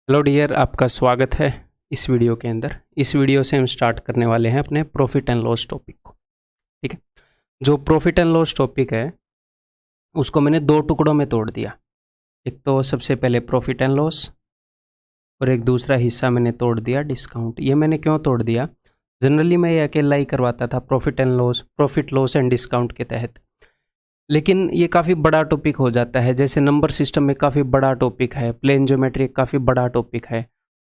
Hello dear, आपका स्वागत है इस वीडियो के अंदर। इस वीडियो से हम स्टार्ट करने वाले हैं अपने प्रॉफिट एंड लॉस टॉपिक को। ठीक है, जो प्रॉफिट एंड लॉस टॉपिक है उसको मैंने दो टुकड़ों में तोड़ दिया। एक तो सबसे पहले प्रॉफिट एंड लॉस और एक दूसरा हिस्सा मैंने तोड़ दिया डिस्काउंट। ये मैंने क्यों तोड़ दिया? जनरली मैं ये अकेला ही करवाता था profit and loss, profit loss and discount के तहत, लेकिन ये काफ़ी बड़ा टॉपिक हो जाता है। जैसे नंबर सिस्टम में काफ़ी बड़ा टॉपिक है, प्लेन ज्योमेट्री काफ़ी बड़ा टॉपिक है,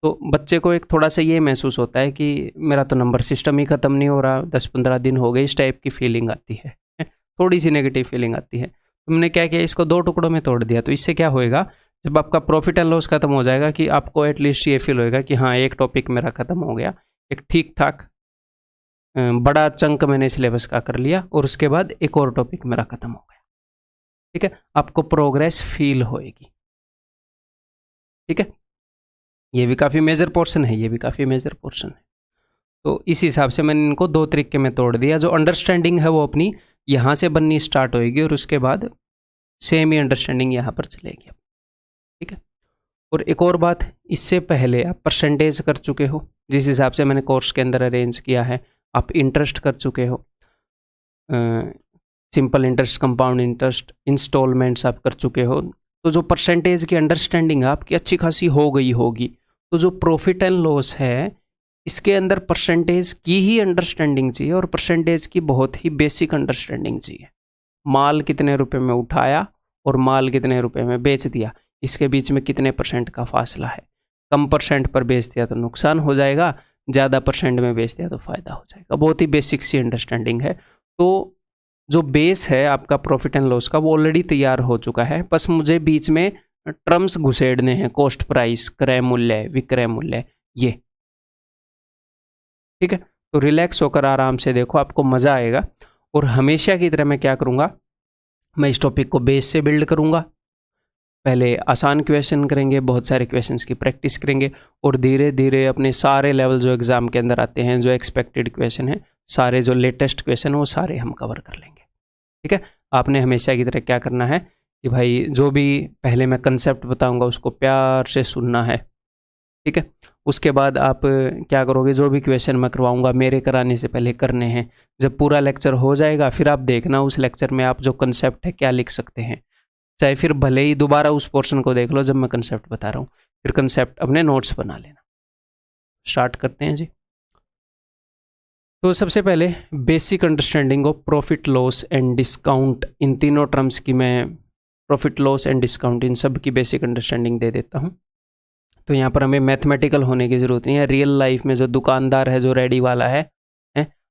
तो बच्चे को एक थोड़ा सा ये महसूस होता है कि मेरा तो नंबर सिस्टम ही ख़त्म नहीं हो रहा, 10-15 दिन हो गए, इस टाइप की फीलिंग आती है, थोड़ी सी नेगेटिव फीलिंग आती है। तो मैंने क्या किया, इसको दो टुकड़ों में तोड़ दिया। तो इससे क्या होएगा, जब आपका प्रॉफिट एंड लॉस खत्म हो जाएगा कि आपको एटलीस्ट ये फील होएगा कि हाँ, एक टॉपिक मेरा ख़त्म हो गया, एक ठीक ठाक बड़ा चंक मैंने सिलेबस का कर लिया और उसके बाद एक और टॉपिक मेरा ख़त्म हो गया। ठीक है, आपको प्रोग्रेस फील होएगी। ठीक है, ये भी काफ़ी मेजर पोर्शन है, ये भी काफ़ी मेजर पोर्शन है। तो इस हिसाब से मैंने इनको दो तरीके में तोड़ दिया। जो अंडरस्टैंडिंग है वो अपनी यहाँ से बननी स्टार्ट होएगी और उसके बाद सेम ही अंडरस्टैंडिंग यहाँ पर चलेगी। ठीक है, और एक और बात, इससे पहले आप परसेंटेज कर चुके हो, जिस हिसाब से मैंने कोर्स के अंदर अरेंज किया है। आप इंटरेस्ट कर चुके हो, simple interest, compound interest, instalments आप कर चुके हो। तो जो परसेंटेज की अंडरस्टैंडिंग है आपकी अच्छी खासी हो गई होगी। तो जो प्रॉफिट एंड लॉस है इसके अंदर परसेंटेज की ही अंडरस्टैंडिंग चाहिए, और परसेंटेज की बहुत ही बेसिक अंडरस्टैंडिंग चाहिए। माल कितने रुपए में उठाया और माल कितने रुपए में बेच दिया, इसके बीच में कितने परसेंट का फासला है। कम परसेंट पर बेच दिया तो नुकसान हो जाएगा, ज़्यादा परसेंट में बेच दिया तो फ़ायदा हो जाएगा। बहुत ही बेसिक सी अंडरस्टैंडिंग है। तो जो बेस है आपका प्रॉफिट एंड लॉस का वो ऑलरेडी तैयार हो चुका है, बस मुझे बीच में टर्म्स घुसेड़ने हैं, कॉस्ट प्राइस, क्रय मूल्य, विक्रय मूल्य, ये। ठीक है, तो रिलैक्स होकर आराम से देखो, आपको मज़ा आएगा। और हमेशा की तरह मैं क्या करूँगा, मैं इस टॉपिक को बेस से बिल्ड करूँगा। पहले आसान क्वेश्चन करेंगे, बहुत सारे क्वेश्चंस की प्रैक्टिस करेंगे, और धीरे धीरे अपने सारे लेवल जो एग्ज़ाम के अंदर आते हैं, जो एक्सपेक्टेड क्वेश्चन है, सारे जो लेटेस्ट क्वेश्चन वो सारे हम कवर कर लेंगे। ठीक है, आपने हमेशा की तरह क्या करना है कि भाई जो भी पहले मैं कंसेप्ट बताऊंगा उसको प्यार से सुनना है। ठीक है, उसके बाद आप क्या करोगे, जो भी क्वेश्चन मैं करवाऊंगा मेरे कराने से पहले करने हैं। जब पूरा लेक्चर हो जाएगा फिर आप देखना उस लेक्चर में आप जो कंसेप्ट है क्या लिख सकते हैं। चाहे फिर भले ही दोबारा उस पोर्शन को देख लो जब मैं कंसेप्ट बता रहा हूँ, फिर कंसेप्ट अपने नोट्स बना लेना। स्टार्ट करते हैं जी। तो सबसे पहले basic understanding of profit loss and discount, इन तीनों टर्म्स की मैं, प्रॉफिट लॉस एंड डिस्काउंट, इन सब की बेसिक अंडरस्टैंडिंग दे देता हूँ। तो यहाँ पर हमें मैथमेटिकल होने की ज़रूरत नहीं है। रियल लाइफ में जो दुकानदार है, जो रेडी वाला है,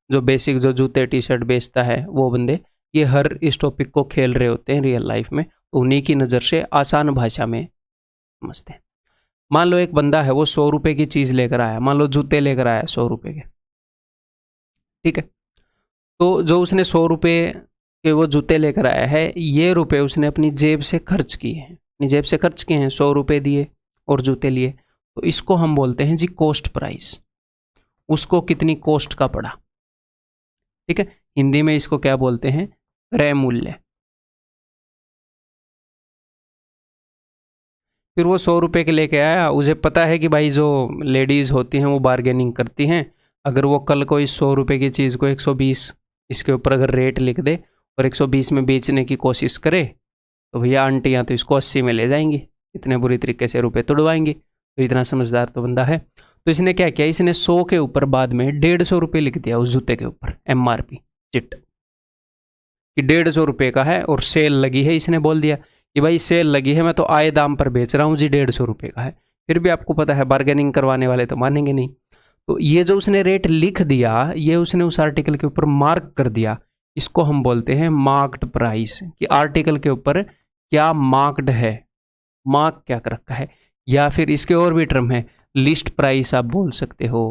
जो बेसिक जो जूते टी शर्ट बेचता है, वो बंदे ये हर इस टॉपिक को खेल रहे होते हैं रियल लाइफ में, तो उन्हीं की नज़र से आसान भाषा में समझते हैं। मान लो एक बंदा है, वो 100 रुपये की चीज़ लेकर आया, मान लो जूते लेकर आया 100 रुपये के। ठीक है, तो जो उसने 100 रुपये के वो जूते लेकर आया है, ये रुपए उसने अपनी जेब से खर्च किए हैं, अपनी जेब से खर्च किए हैं, 100 रुपये दिए और जूते लिए। तो इसको हम बोलते हैं जी कॉस्ट प्राइस। उसको कितनी कॉस्ट का पड़ा। ठीक है, हिंदी में इसको क्या बोलते हैं, क्रय मूल्य। फिर वो 100 रुपये के लेके आया, उसे पता है कि भाई जो लेडीज़ होती हैं वो बार्गेनिंग करती हैं। अगर वो कल को इस 100 रुपये की चीज़ को 120 इसके ऊपर अगर रेट लिख दे और 120 में बेचने की कोशिश करे, तो भैया आंटियाँ तो इसको 80 में ले जाएंगी, इतने बुरी तरीके से रुपए तुड़वाएंगी। तो इतना समझदार तो बंदा है। तो इसने क्या किया, इसने 100 के ऊपर बाद में 150 रुपये लिख दिया उस जूते के ऊपर, MRP चिट, कि 150 रुपये का है और सेल लगी है। इसने बोल दिया कि भाई सेल लगी है, मैं तो आए दाम पर बेच रहा हूँ जी, 150 रुपये का है। फिर भी आपको पता है बार्गेनिंग करवाने वाले तो मानेंगे नहीं। तो ये जो उसने रेट लिख दिया, ये उसने उस आर्टिकल के ऊपर मार्क कर दिया। इसको हम बोलते हैं मार्क्ड प्राइस, कि आर्टिकल के ऊपर क्या मार्क्ड है, मार्क क्या कर रखा है। या फिर इसके और भी टर्म है, लिस्ट प्राइस आप बोल सकते हो,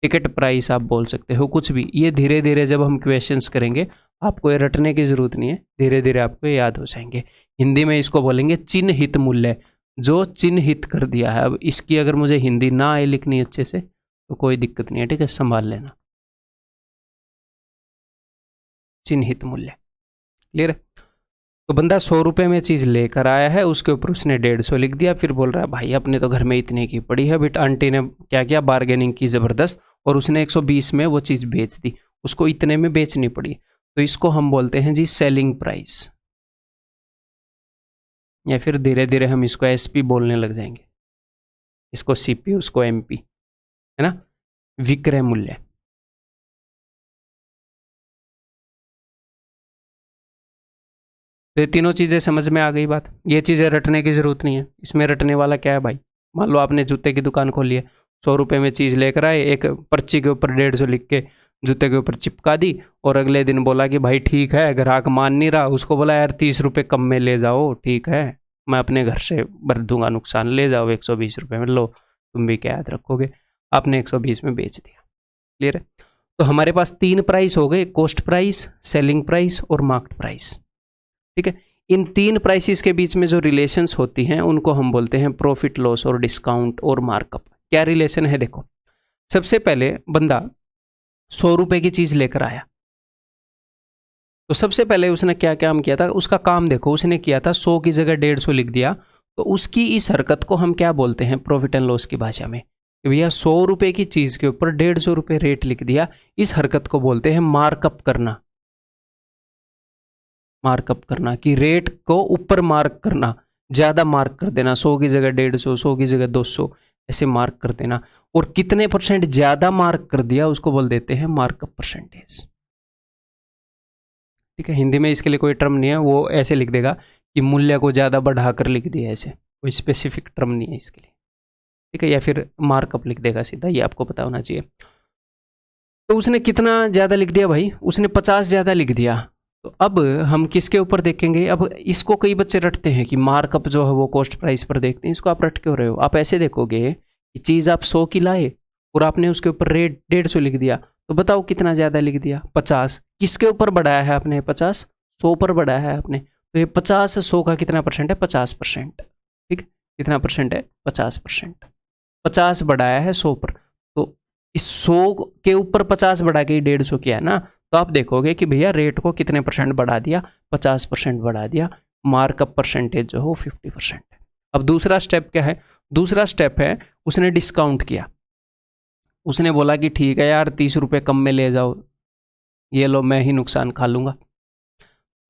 टिकट प्राइस आप बोल सकते हो, कुछ भी। ये धीरे धीरे जब हम क्वेश्चंस करेंगे आपको ये रटने की ज़रूरत नहीं है, धीरे धीरे आपको याद हो जाएंगे। हिंदी में इसको बोलेंगे चिन्हित मूल्य, जो चिन्हित कर दिया है। अब इसकी अगर मुझे हिंदी ना आए लिखनी अच्छे से तो कोई दिक्कत नहीं है, ठीक है, संभाल लेना। चिन्हित मूल्य, क्लियर है। तो बंदा 100 रुपये में चीज़ लेकर आया है, उसके ऊपर उसने 150 लिख दिया, फिर बोल रहा है भाई अपने तो घर में इतने की पड़ी है, बट आंटी ने क्या किया, बार्गेनिंग की ज़बरदस्त और उसने 120 में वो चीज़ बेच दी, उसको इतने में बेचनी पड़ी। तो इसको हम बोलते हैं जी सेलिंग प्राइस, या फिर धीरे धीरे हम इसको एसपी बोलने लग जाएंगे, इसको सीपी, उसको एमपी, है ना, विक्रय मूल्य। तो ये तीनों चीज़ें समझ में आ गई बात। ये चीज़ें रटने की ज़रूरत नहीं है, इसमें रटने वाला क्या है भाई। मान लो आपने जूते की दुकान खोली है, 100 रुपये में चीज़ लेकर आए, एक पर्ची के ऊपर 150 लिख के जूते के ऊपर चिपका दी, और अगले दिन बोला कि भाई ठीक है, ग्राहक मान नहीं रहा, उसको बोला यार 30 रुपये कम में ले जाओ, ठीक है मैं अपने घर से भर दूंगा नुकसान, ले जाओ 120 रुपये में, लो तुम भी क्या याद रखोगे। आपने 120 में बेच दिया। क्लियर है। तो हमारे पास 3 प्राइस हो गए, कॉस्ट प्राइस, सेलिंग प्राइस और मार्केट प्राइस। ठीक है। इन 3 प्राइसेस के बीच में जो रिलेशंस होती हैं उनको हम बोलते हैं प्रॉफिट लॉस और डिस्काउंट और मार्कअप। क्या रिलेशन है देखो, सबसे पहले बंदा 100 रुपये की चीज लेकर आया, तो सबसे पहले उसने क्या काम किया था, उसका काम देखो, उसने किया था 100 की जगह 150 लिख दिया। तो उसकी इस हरकत को हम क्या बोलते हैं प्रॉफिट एंड लॉस की भाषा में, कि भैया 100 रुपये की चीज के ऊपर 150 रुपये रेट लिख दिया, इस हरकत को बोलते हैं मार्कअप करना। मार्कअप करना कि रेट को ऊपर मार्क करना, ज्यादा मार्क कर देना, 100 की जगह 150, 100 की जगह 200, ऐसे मार्क कर देना। और कितने परसेंट ज्यादा मार्क कर दिया उसको बोल देते हैं मार्कअप परसेंटेज। ठीक है, हिंदी में इसके लिए कोई टर्म नहीं है, वो ऐसे लिख देगा कि मूल्य को ज्यादा बढ़ाकर लिख दिया, ऐसे कोई स्पेसिफिक टर्म नहीं है इसके लिए। ठीक है, या फिर मार्कअप लिख देगा सीधा, ये आपको पता होना चाहिए। तो उसने कितना ज्यादा लिख दिया भाई, उसने 50 ज्यादा लिख दिया। तो अब हम किसके ऊपर देखेंगे, अब इसको कई बच्चे रटते हैं कि मार्कअप जो है वो कॉस्ट प्राइस पर देखते हैं, इसको आप रट क्यों रहे हो। आप ऐसे देखोगे कि चीज़ आप 100 की लाए और आपने उसके ऊपर रेट 150 लिख दिया, तो बताओ कितना ज़्यादा लिख दिया, 50। किसके ऊपर बढ़ाया है आपने, 50 100 पर बढ़ाया है आपने। तो ये 50 100 का कितना परसेंट है, 50%। ठीक है, कितना परसेंट है, 50%। 50 बढ़ाया है 100 पर, तो इस 100 के ऊपर 50 बढ़ा के 150 किया है ना, तो आप देखोगे कि भैया रेट को कितने परसेंट बढ़ा दिया, 50% बढ़ा दिया। मार्कअप परसेंटेज जो हो 50% है। अब दूसरा स्टेप क्या है, दूसरा स्टेप है उसने डिस्काउंट किया। उसने बोला कि ठीक है यार 30 रुपये कम में ले जाओ, ये लो मैं ही नुकसान खा लूंगा।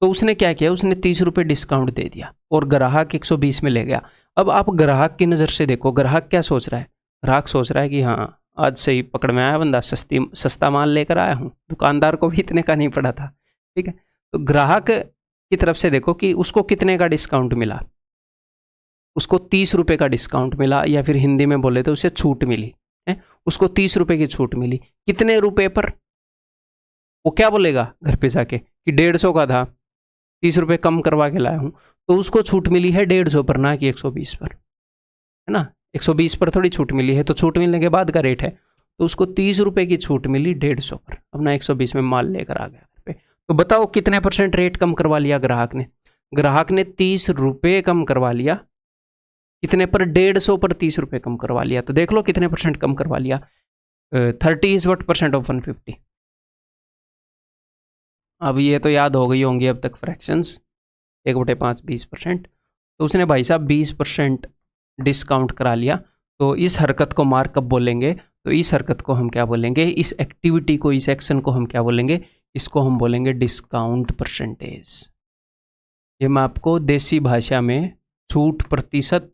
तो उसने क्या किया, उसने 30 रुपये डिस्काउंट दे दिया और ग्राहक 120 में ले गया। अब आप ग्राहक की नज़र से देखो, ग्राहक क्या सोच रहा है, ग्राहक सोच रहा है कि हाँ आज से ही पकड़ में आया बंदा, सस्ता माल लेकर आया हूँ, दुकानदार को भी इतने का नहीं पड़ा था। ठीक है, तो ग्राहक की तरफ से देखो कि उसको कितने का डिस्काउंट मिला, उसको 30 रुपये का डिस्काउंट मिला, या फिर हिंदी में बोले तो उसे छूट मिली है, उसको 30 रुपये की छूट मिली। कितने रुपए पर, वो क्या बोलेगा घर पे जाके कि 150 का था, 30 रुपये कम करवा के लाया हूँ, तो उसको छूट मिली है 150 पर, ना कि 120 पर, है ना। 120 पर थोड़ी छूट मिली है, तो छूट मिलने के बाद का रेट है, तो उसको 30 रुपये की छूट मिली 150 पर, अपना 120 में माल लेकर आ गया घर पे। तो बताओ कितने परसेंट रेट कम करवा लिया ग्राहक ने, ग्राहक ने 30 रुपये कम करवा लिया, कितने पर, 150 पर 30 रुपये कम करवा लिया। तो देख लो कितने परसेंट कम करवा लिया, 30 इज वट परसेंट ऑफ 150। अब ये तो याद हो गई होंगी अब तक फ्रैक्शंस, 1/5 20%। तो उसने भाई साहब 20% डिस्काउंट करा लिया। तो इस हरकत को मार्कअप बोलेंगे। तो इस हरकत को हम क्या बोलेंगे, इस एक्टिविटी को, इस एक्शन को हम क्या बोलेंगे, इसको हम बोलेंगे डिस्काउंट परसेंटेज। ये मैं आपको देसी भाषा में छूट प्रतिशत,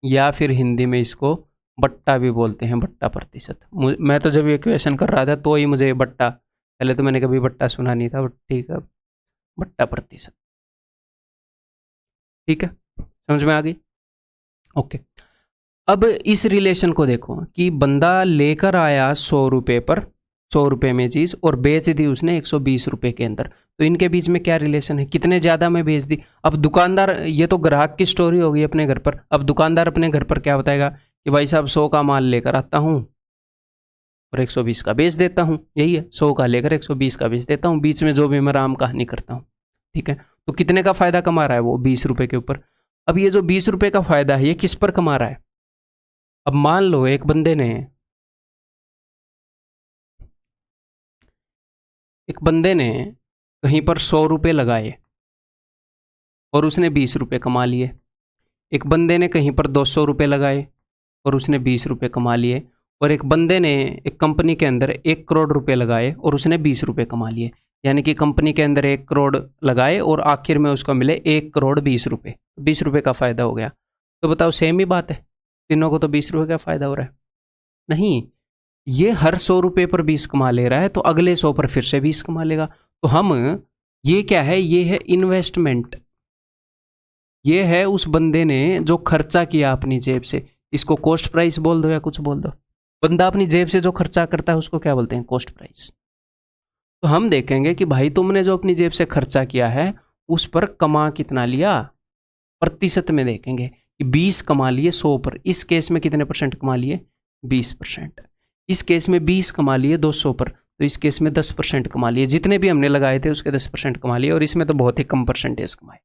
या फिर हिंदी में इसको बट्टा भी बोलते हैं, बट्टा प्रतिशत। मैं तो जब ये क्वेश्चन कर रहा था तो ही मुझे बट्टा, पहले तो मैंने कभी बट्टा सुना नहीं था, बट ठीक है, बट्टा प्रतिशत। ठीक है, समझ में आ गई। ओके, अब इस रिलेशन को देखो कि बंदा लेकर आया 100 रुपये पर, 100 रुपये में चीज़, और बेच दी उसने 120 रुपये के अंदर। तो इनके बीच में क्या रिलेशन है, कितने ज़्यादा में बेच दी। अब दुकानदार, ये तो ग्राहक की स्टोरी होगी अपने घर पर, अब दुकानदार अपने घर पर क्या बताएगा कि भाई साहब 100 का माल लेकर आता हूँ और 120 का बेच देता हूँ, यही है, 100 का लेकर 120 का बेच देता हूँ, बीच में जो भी मैं राम कहानी करता हूँ। ठीक है, तो कितने का फायदा कमा रहा है वो, 20 रुपये के ऊपर। अब ये जो 20 रुपये का फायदा है ये किस पर कमा रहा है। अब मान लो एक बंदे ने कहीं पर 100 रुपये लगाए, और उसने 20 रुपये कमा लिए। एक बंदे ने कहीं पर 200 रुपये लगाए और उसने 20 रुपये कमा लिए। और एक बंदे ने एक कंपनी के अंदर 1 करोड़ रुपए लगाए और उसने 20 रुपये कमा लिए। यानी कि कंपनी के अंदर 1 करोड़ लगाए और आखिर में उसको मिले 1 करोड़ 20 रुपये, 20 रुपये का फ़ायदा हो गया। तो बताओ सेम ही बात है, तीनों को तो 20 रुपये का फ़ायदा हो रहा है? नहीं, ये हर 100 रुपये पर 20 कमा ले रहा है तो अगले 100 पर फिर से 20 कमा लेगा। तो हम, ये क्या है, ये है इन्वेस्टमेंट। ये है उस बंदे ने जो खर्चा किया अपनी जेब से। इसको कॉस्ट प्राइस बोल दो या कुछ बोल दो, बंदा अपनी जेब से जो खर्चा करता है उसको क्या बोलते हैं? Cost price. तो हम देखेंगे कि भाई तुमने जो अपनी जेब से खर्चा किया है उस पर कमा कितना लिया, प्रतिशत में देखेंगे कि 20 कमा लिए 100 पर। इस केस में कितने परसेंट कमा लिए? 20%। इस केस में 20 कमा लिए 200 पर, तो इस केस में 10% कमा लिए। जितने भी हमने लगाए थे उसके 10% कमा लिए और इसमें तो बहुत ही कम परसेंटेज कमाए।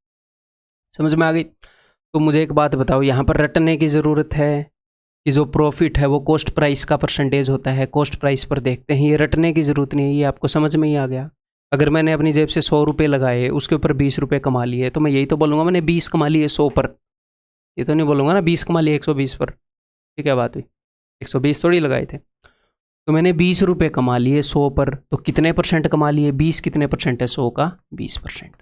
समझ में आ गई? तो मुझे एक बात बताओ, यहाँ पर रटने की ज़रूरत है कि जो प्रॉफिट है वो कॉस्ट प्राइस का परसेंटेज होता है, कॉस्ट प्राइस पर देखते हैं। ये रटने की ज़रूरत नहीं है, ये आपको समझ में ही आ गया। अगर मैंने अपनी जेब से 100 रुपये लगाए, उसके ऊपर 20 रुपये कमा लिए, तो मैं यही तो बोलूँगा मैंने 20 कमा लिए 100 पर। ये तो नहीं बोलूँगा ना 20 कमा लिए 120 पर। ये क्या बात हुई? 120 थोड़ी लगाए थे। तो मैंने 20 रुपये कमा लिए 100 पर, तो कितने परसेंट कमा लिए? 20 कितने परसेंट है 100 का? 20%।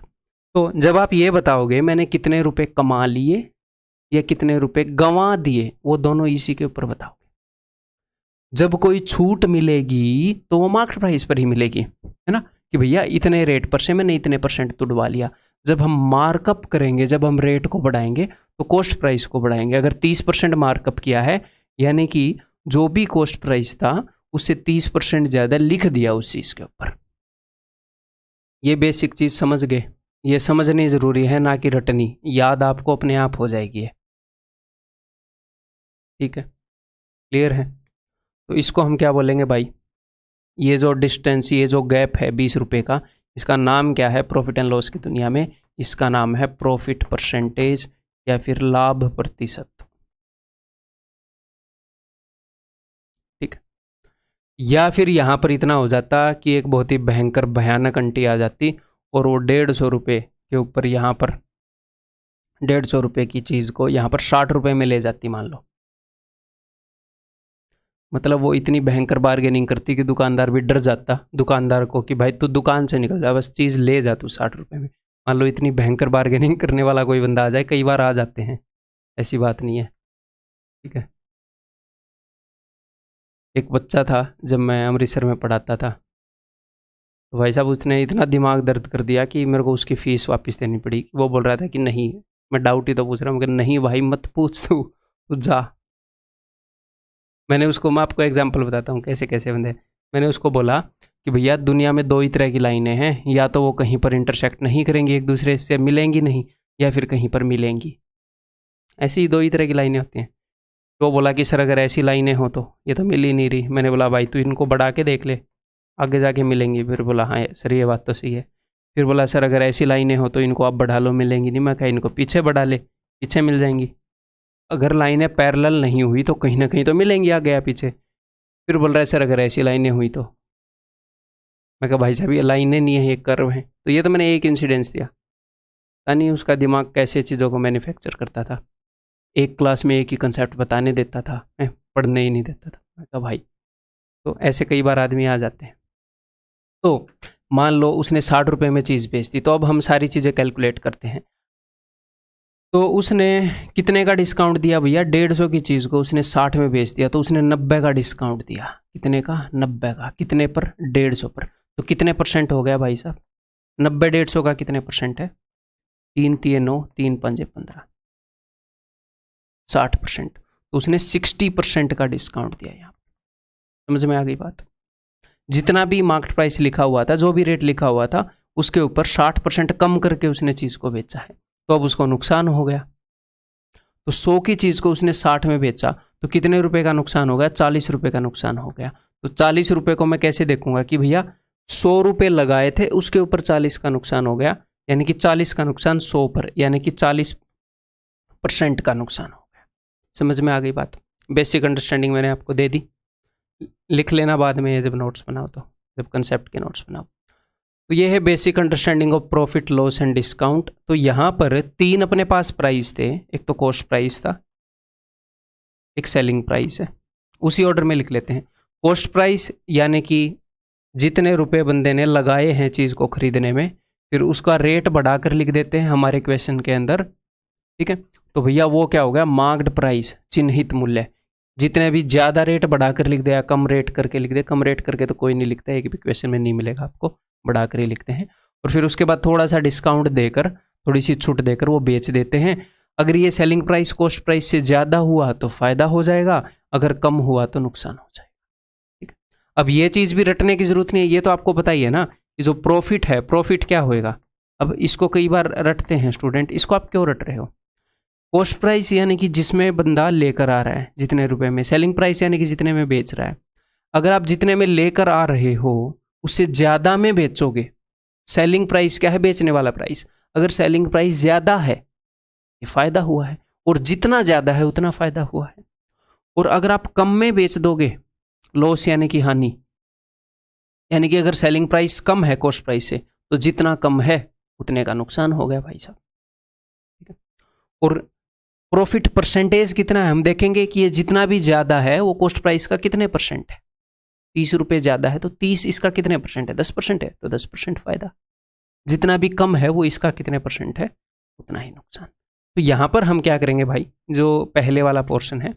तो जब आप ये बताओगे मैंने कितने रुपए कमा लिए या कितने रुपए गंवा दिए, वो दोनों इसी के ऊपर बताओगे। जब कोई छूट मिलेगी तो वो मार्केट प्राइस पर ही मिलेगी, है ना, कि भैया इतने रेट पर से मैंने इतने परसेंट तुड़वा लिया। जब हम मार्कअप करेंगे, जब हम रेट को बढ़ाएंगे तो कॉस्ट प्राइस को बढ़ाएंगे। अगर 30% मार्कअप किया है, यानी कि जो भी कॉस्ट प्राइस था उससे 30% ज़्यादा लिख दिया उस चीज़ के ऊपर। ये बेसिक चीज़ समझ गए? ये समझनी ज़रूरी है, ना कि रटनी। याद आपको अपने आप हो जाएगी है। ठीक है, क्लियर है? तो इसको हम क्या बोलेंगे भाई? ये जो डिस्टेंस, ये जो गैप है 20 रुपये का, इसका नाम क्या है प्रॉफिट एंड लॉस की दुनिया में? इसका नाम है प्रॉफिट परसेंटेज या फिर लाभ प्रतिशत। ठीक है, या फिर यहाँ पर इतना हो जाता कि एक बहुत ही भयंकर भयानक आंटी आ जाती और वो 150 रुपये के ऊपर, यहाँ पर 150 रुपये की चीज़ को यहाँ पर 60 रुपये में ले जाती, मान लो। मतलब वो इतनी भयंकर बार्गेनिंग करती कि दुकानदार भी डर जाता, दुकानदार को, कि भाई तू दुकान से निकल जा, बस चीज़ ले जा तू 60 रुपये में। मान लो इतनी भयंकर बार्गेनिंग करने वाला कोई बंदा आ जाए, कई बार आ जाते हैं, ऐसी बात नहीं है। ठीक है, एक बच्चा था जब मैं अमृतसर में पढ़ाता था, तो भाई साहब उसने इतना दिमाग दर्द कर दिया कि मेरे को उसकी फ़ीस वापस देनी पड़ी। वो बोल रहा था कि नहीं, मैं डाउट ही तो पूछ रहा हूँ, मगर नहीं भाई मत पूछ, तू जा। मैंने उसको, मैं आपको एग्जांपल बताता हूँ कैसे कैसे बंदे। मैंने उसको बोला कि भैया दुनिया में 2 ही तरह की लाइनें हैं, या तो वो कहीं पर इंटरसेक्ट नहीं करेंगी, एक दूसरे से मिलेंगी नहीं, या फिर कहीं पर मिलेंगी। ऐसी 2 ही तरह की लाइनें होती हैं। तो बोला कि सर अगर ऐसी लाइनें हो तो ये तो मिल ही नहीं रही। मैंने बोला भाई तू इनको बढ़ा के देख ले, आगे जाके मिलेंगी। फिर बोला हाँ सर ये बात तो सही है। फिर बोला सर अगर ऐसी लाइनें हो तो इनको आप बढ़ा लो, मिलेंगी नहीं। मैं कहा इनको पीछे बढ़ा ले, पीछे मिल जाएंगी। अगर लाइनें पैरेलल नहीं हुई तो कहीं ना कहीं तो मिलेंगी आगे या पीछे। फिर बोल रहा है सर अगर ऐसी लाइनें हुई तो। मैं कहा भाई साहब ये लाइनें नहीं है, ये कर्व है। तो ये तो मैंने एक इंसिडेंस दिया, पता नहीं उसका दिमाग कैसे चीज़ों को मैन्युफैक्चर करता था। एक क्लास में एक ही कंसेप्ट बताने देता था, पढ़ने ही नहीं देता था। मैं कहा भाई, तो ऐसे कई बार आदमी आ जाते हैं। तो मान लो उसने 60 रुपये में चीज़ बेच दी, तो अब हम सारी चीज़ें कैलकुलेट करते हैं। तो उसने कितने का डिस्काउंट दिया भैया? 150 की चीज़ को उसने 60 में बेच दिया, तो उसने 90 का डिस्काउंट दिया। कितने का? 90 का। कितने पर? 150 पर। तो कितने परसेंट हो गया भाई साहब? 90 150 का कितने परसेंट है? 3 3 9 3 5 15, 60%। तो उसने 60% का डिस्काउंट दिया। यहाँ समझ में आ गई बात? जितना भी मार्केट प्राइस लिखा हुआ था, जो भी रेट लिखा हुआ था, उसके ऊपर 60% कम करके उसने चीज़ को बेचा है, तो अब उसको नुकसान हो गया। तो 100 की चीज़ को उसने 60 में बेचा, तो कितने रुपए का नुकसान हो गया? 40 रुपये का नुकसान हो गया। तो 40 रुपये को मैं कैसे देखूंगा कि भैया 100 रुपये लगाए थे, उसके ऊपर 40 का नुकसान हो गया, यानी कि 40 का नुकसान 100 पर, यानी कि 40% का नुकसान हो गया। समझ में आ गई बात? बेसिक अंडरस्टैंडिंग मैंने आपको दे दी, लिख लेना बाद में ये जब नोट्स बनाओ, तो जब कंसेप्ट के नोट्स बनाओ। तो ये है basic understanding of profit loss and discount. तो यहाँ पर 3 अपने पास प्राइस थे, एक तो कॉस्ट प्राइस था, एक सेलिंग प्राइस है, उसी ऑर्डर में लिख लेते हैं। कॉस्ट प्राइस यानी कि जितने रुपए बंदे ने लगाए हैं चीज़ को खरीदने में, फिर उसका रेट बढ़ाकर लिख देते हैं हमारे क्वेश्चन के अंदर, ठीक है। तो भैया वो क्या हो गया, मार्क्ड प्राइस, चिन्हित मूल्य। जितने भी ज़्यादा रेट बढ़ाकर लिख दिया, कम रेट करके लिख दे, कम रेट करके तो कोई नहीं लिखता है, एक भी क्वेश्चन में नहीं मिलेगा आपको, बढ़ाकर ही लिखते हैं। और फिर उसके बाद थोड़ा सा डिस्काउंट देकर, थोड़ी सी छूट देकर वो बेच देते हैं। अगर ये सेलिंग प्राइस कॉस्ट प्राइस से ज़्यादा हुआ तो फ़ायदा हो जाएगा, अगर कम हुआ तो नुकसान हो जाएगा, ठीक है। अब ये चीज़ भी रटने की ज़रूरत नहीं है, ये तो आपको पता ही है ना कि जो प्रॉफिट है, प्रॉफिट क्या होएगा। अब इसको कई बार रटते हैं स्टूडेंट, इसको आप क्यों रट रहे हो। कॉस्ट प्राइस यानी कि जिसमें बंदा लेकर आ रहा है जितने रुपए में, सेलिंग प्राइस यानी कि जितने में बेच रहा है। अगर आप जितने में लेकर आ रहे हो उससे ज़्यादा में बेचोगे, सेलिंग प्राइस क्या है, बेचने वाला प्राइस, अगर सेलिंग प्राइस ज़्यादा है ये फ़ायदा हुआ है, और जितना ज़्यादा है उतना फ़ायदा हुआ है। और अगर आप कम में बेच दोगे, लॉस यानी कि हानि, यानी कि अगर सेलिंग प्राइस कम है कॉस्ट प्राइस से, तो जितना कम है उतने का नुकसान हो गया भाई साहब, ठीक है। और प्रॉफिट परसेंटेज कितना है, हम देखेंगे कि ये जितना भी ज़्यादा है वो कॉस्ट प्राइस का कितने परसेंट है। 30 रुपये ज़्यादा है तो 30 इसका कितने परसेंट है, 10% है, तो 10% फ़ायदा। जितना भी कम है वो इसका कितने परसेंट है, उतना ही नुकसान। तो यहाँ पर हम क्या करेंगे भाई, जो पहले वाला पोर्शन है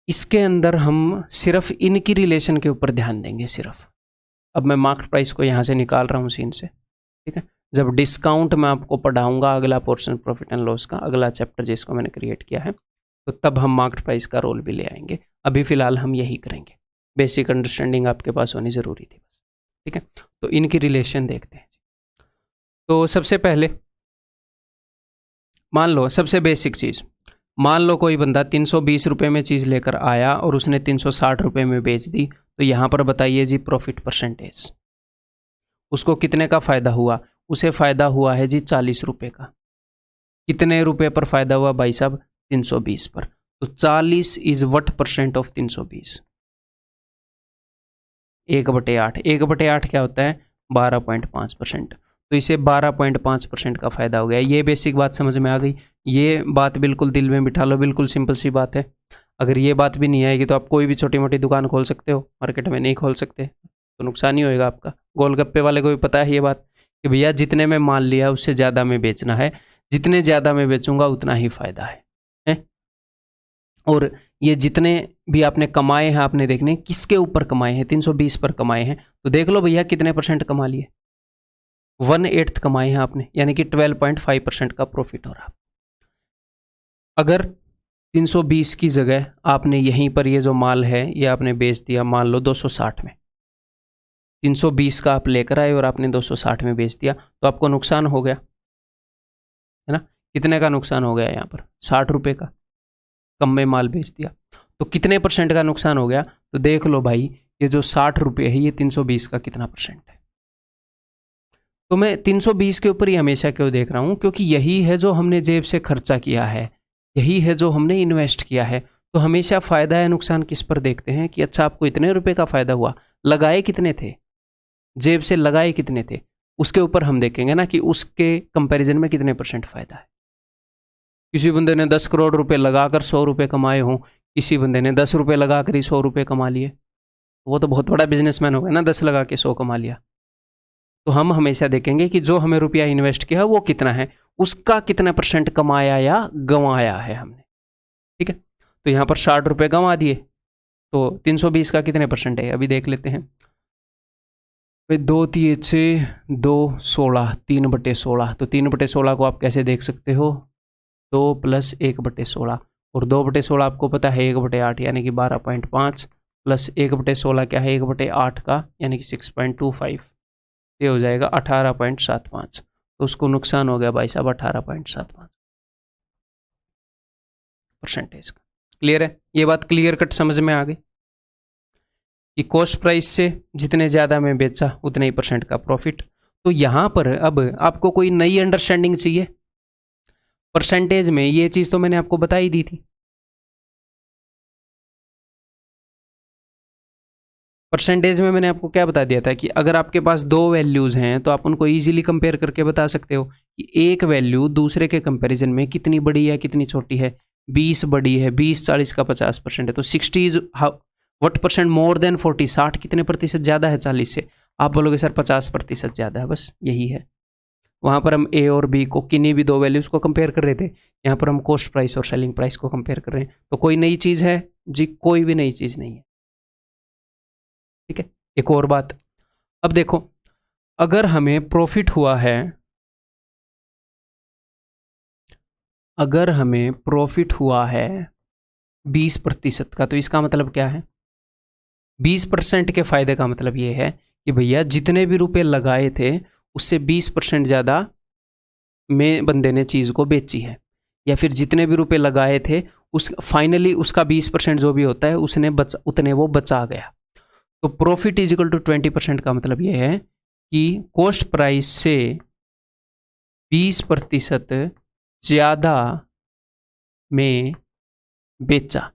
इसके अंदर हम सिर्फ इनकी रिलेशन के ऊपर ध्यान देंगे सिर्फ। अब मैं मार्केट प्राइस को यहाँ से निकाल रहा हूँ सीन से, ठीक है। जब डिस्काउंट मैं आपको पढ़ाऊंगा अगला पोर्शन प्रॉफिट एंड लॉस का, अगला चैप्टर जिसको मैंने क्रिएट किया है, तो तब हम मार्केट प्राइस का रोल भी ले आएंगे। अभी फ़िलहाल हम यही करेंगे, बेसिक अंडरस्टैंडिंग आपके पास होनी ज़रूरी थी बस, ठीक है। तो इनकी रिलेशन देखते हैं। तो सबसे पहले मान लो, सबसे बेसिक चीज़, मान लो कोई बंदा 320 रुपये में चीज़ लेकर आया और उसने 360 रुपये में बेच दी, तो यहाँ पर बताइए जी प्रॉफिट परसेंटेज, उसको कितने का फ़ायदा हुआ, उसे फ़ायदा हुआ है जी 40 रुपये का। कितने रुपए पर फ़ायदा हुआ भाई साहब, 320 पर। तो 40 इज़ वट परसेंट ऑफ 320, 1/8। 1/8 क्या होता है, 12.5%। तो इसे 12.5% का फ़ायदा हो गया। ये बेसिक बात समझ में आ गई, ये बात बिल्कुल दिल में बिठा लो, बिल्कुल सिंपल सी बात है। अगर ये बात भी नहीं आएगी तो आप कोई भी छोटी मोटी दुकान खोल सकते हो, मार्केट में नहीं खोल सकते तो नुकसान ही होएगा आपका। गोलगप्पे वाले को भी पता है ये बात कि भैया जितने में माल लिया उससे ज़्यादा में बेचना है, जितने ज़्यादा में बेचूंगा उतना ही फ़ायदा है। और ये जितने भी आपने कमाए हैं, आपने देखने किसके ऊपर कमाए हैं, 320 पर कमाए हैं, तो देख लो भैया कितने परसेंट कमा लिए, 1/8 कमाए हैं आपने, यानी कि 12.5% का प्रॉफिट हो रहा। अगर 320 की जगह आपने यहीं पर ये जो माल है ये आपने बेच दिया, मान लो 260 में, 320 का आप लेकर आए और आपने 260 में बेच दिया, तो आपको नुकसान हो गया, है ना। कितने का नुकसान हो गया यहाँ पर, 60 रुपये का, कम में माल बेच दिया। तो कितने परसेंट का नुकसान हो गया, तो देख लो भाई ये जो 60 रुपये है ये 320 का कितना परसेंट है। तो मैं 320 के ऊपर ही हमेशा क्यों देख रहा हूँ, क्योंकि यही है जो हमने जेब से खर्चा किया है, यही है जो हमने इन्वेस्ट किया है। तो हमेशा फ़ायदा या नुकसान किस पर देखते हैं कि अच्छा आपको इतने रुपए का फ़ायदा हुआ, लगाए कितने थे, जेब से लगाए कितने थे, उसके ऊपर हम देखेंगे ना कि उसके कंपैरिजन में कितने परसेंट फ़ायदा है। किसी बंदे ने 10 करोड़ रुपए लगाकर 100 रुपये कमाए हों, किसी बंदे ने 10 रुपये लगाकर ही 100 रुपये कमा लिए, वो तो बहुत बड़ा बिजनेसमैन हो गया ना, 10 लगा के 100 कमा लिया। तो हम हमेशा देखेंगे कि जो हमें रुपया इन्वेस्ट किया है वो कितना है, उसका कितना परसेंट कमाया या गंवाया है हमने, ठीक है। तो यहाँ पर 60 रुपये गंवा दिए, तो 320 का कितने परसेंट है अभी देख लेते हैं। 2 3 6 2 16, 3/16। तो 3/16 को आप कैसे देख सकते हो, 2 + 1/16, और 2/16 आपको पता है 1/8 यानी कि 12.5, प्लस 1/16 क्या है, 1/8 का यानी कि 6.25, ये हो जाएगा 18.75। तो उसको नुकसान हो गया भाई साहब 18.75 परसेंटेज का। क्लियर है, ये बात क्लियर कट समझ में आ गई कि कॉस्ट प्राइस से जितने ज़्यादा मैं बेचा उतने ही परसेंट का प्रॉफिट। तो यहाँ पर अब आपको कोई नई अंडरस्टैंडिंग चाहिए परसेंटेज में, ये चीज़ तो मैंने आपको बता ही दी थी। परसेंटेज में मैंने आपको क्या बता दिया था कि अगर आपके पास दो वैल्यूज़ हैं तो आप उनको ईजिली कंपेयर करके बता सकते हो कि एक वैल्यू दूसरे के कंपैरिजन में कितनी बड़ी है कितनी छोटी है। 20 बड़ी है, 20 40 का 50% है, तो 60 is what percent more than 40, 60 कितने प्रतिशत ज़्यादा है 40 से। आप बोलोगे सर 50% ज़्यादा है, बस यही है। वहाँ पर हम ए और बी को किन्हीं भी दो वैल्यूज़ को कंपेयर कर रहे थे, यहाँ पर हम कॉस्ट प्राइस और सेलिंग प्राइस को कंपेयर कर रहे हैं। तो कोई नई चीज़ है जी? कोई भी नई चीज़ नहीं है। ठीक है, एक और बात, अब देखो अगर हमें प्रॉफिट हुआ है, अगर हमें प्रॉफिट हुआ है 20% का, तो इसका मतलब क्या है? 20% के फायदे का मतलब ये है कि भैया जितने भी रुपए लगाए थे उससे 20% ज़्यादा में बंदे ने चीज़ को बेची है, या फिर जितने भी रुपए लगाए थे उस फाइनली उसका 20% जो भी होता है उसने उतने वो बचा गया। तो प्रॉफिट इज इक्वल टू 20% का मतलब ये है कि कॉस्ट प्राइस से 20% ज़्यादा में बेचा।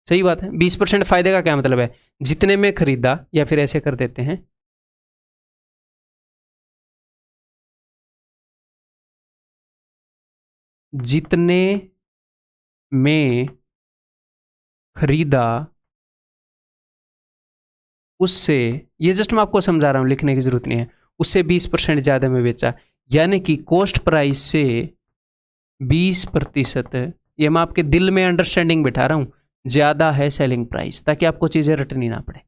सही बात है। 20% फायदे का क्या मतलब है? जितने में खरीदा, या फिर ऐसे कर देते हैं, जितने में खरीदा उससे, ये जस्ट मैं आपको समझा रहा हूं, लिखने की जरूरत नहीं है, उससे 20% ज़्यादा में बेचा। यानी कि कॉस्ट प्राइस से 20%, ये मैं आपके दिल में अंडरस्टैंडिंग बिठा रहा हूं, ज़्यादा है सेलिंग प्राइस, ताकि आपको चीज़ें रटनी ना पड़े।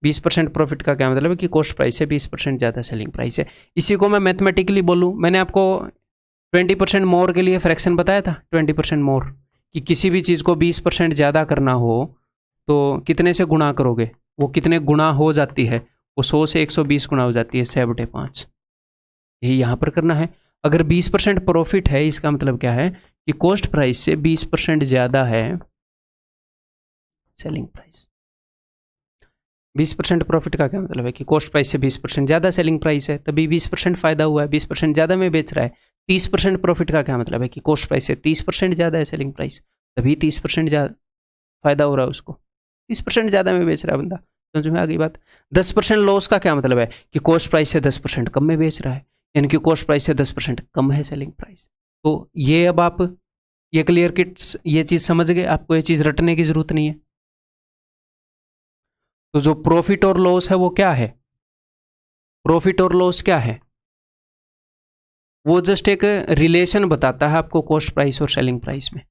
20% प्रॉफिट का क्या मतलब है कि कॉस्ट प्राइस से 20% ज़्यादा सेलिंग प्राइस है। इसी को मैं मैथमेटिकली बोलूँ, मैंने आपको 20% मोर के लिए फ्रैक्शन बताया था, 20% मोर, कि किसी भी चीज़ को 20% ज़्यादा करना हो तो कितने से गुणा करोगे, वो कितने गुणा हो जाती है, वो 100 से 120 गुणा हो जाती है, 6/5। यही यहाँ पर करना है। अगर 20% प्रॉफिट है, इसका मतलब क्या है कि कॉस्ट प्राइस से 20% ज़्यादा है सेलिंग प्राइस। 20% प्रॉफिट का क्या मतलब है कि कॉस्ट प्राइस से 20% ज़्यादा सेलिंग प्राइस है, तभी 20% फायदा हुआ है, 20% ज़्यादा में बेच रहा है। 30% प्रॉफिट का क्या मतलब है कि कॉस्ट प्राइस से 30% ज़्यादा है सेलिंग प्राइस, तभी 30% ज़्यादा फायदा हो रहा है उसको, 30% ज़्यादा में बेच रहा है बंदा। समझ में आ गई बात? 10% लॉस का क्या मतलब है कि कॉस्ट प्राइस से 10% कम में बेच रहा है, यानी कि कॉस्ट प्राइस से 10% कम है सेलिंग प्राइस। तो ये अब आप ये क्लियर किट्स ये चीज़ समझ गए, आपको ये चीज़ रटने की जरूरत नहीं है। तो जो प्रॉफिट और लॉस है वो क्या है? प्रॉफिट और लॉस क्या है? वो जस्ट एक रिलेशन बताता है आपको कॉस्ट प्राइस और सेलिंग प्राइस में,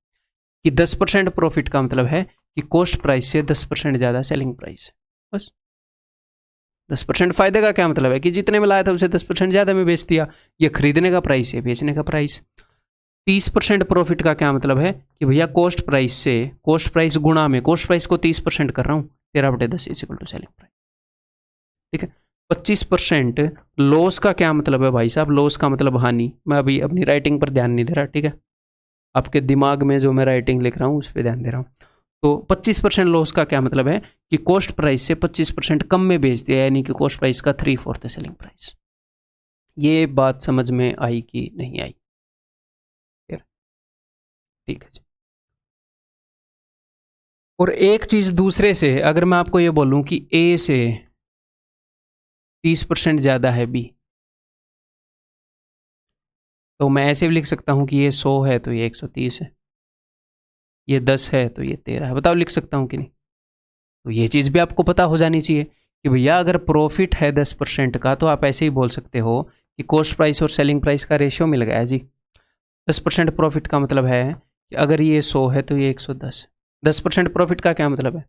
कि 10% प्रॉफिट का मतलब है कि कॉस्ट प्राइस से 10% ज़्यादा सेलिंग प्राइस, बस। 10% फायदे का क्या मतलब है कि जितने में लाया था उसे 10% ज़्यादा में बेच दिया, ये खरीदने का प्राइस है, बेचने का प्राइस। 30% प्रॉफिट का क्या मतलब है कि भैया कॉस्ट प्राइस से, कॉस्ट प्राइस गुणा में, कॉस्ट प्राइस को 30% कर रहा हूँ, 13/10 is equal to selling price. ठीक है। 25% लॉस का क्या मतलब है भाई साहब? लॉस का मतलब हानि। मैं अभी अपनी राइटिंग पर ध्यान नहीं दे रहा, ठीक है, आपके दिमाग में जो मैं राइटिंग लिख रहा हूँ उस पर ध्यान दे रहा हूँ। तो 25% लॉस का क्या मतलब है कि कॉस्ट प्राइस से 25% कम में बेच दिया, यानी कि कॉस्ट प्राइस का 3/4 सेलिंग प्राइस। ये बात समझ में आई कि नहीं आई? ठीक है जी। और एक चीज दूसरे से, अगर मैं आपको ये बोलूं कि ए से 30% ज़्यादा है बी, तो मैं ऐसे भी लिख सकता हूँ कि ये 100 है तो ये 130 है, ये 10 है तो ये 13 है। बताओ लिख सकता हूँ कि नहीं? तो ये चीज़ भी आपको पता हो जानी चाहिए कि भैया अगर प्रॉफिट है 10% का तो आप ऐसे ही बोल सकते हो कि कॉस्ट प्राइस और सेलिंग प्राइस का रेशियो मिल गया जी। 10% प्रॉफिट का मतलब है कि अगर ये 100 है तो ये 110 है। 10% प्रॉफिट का क्या मतलब है?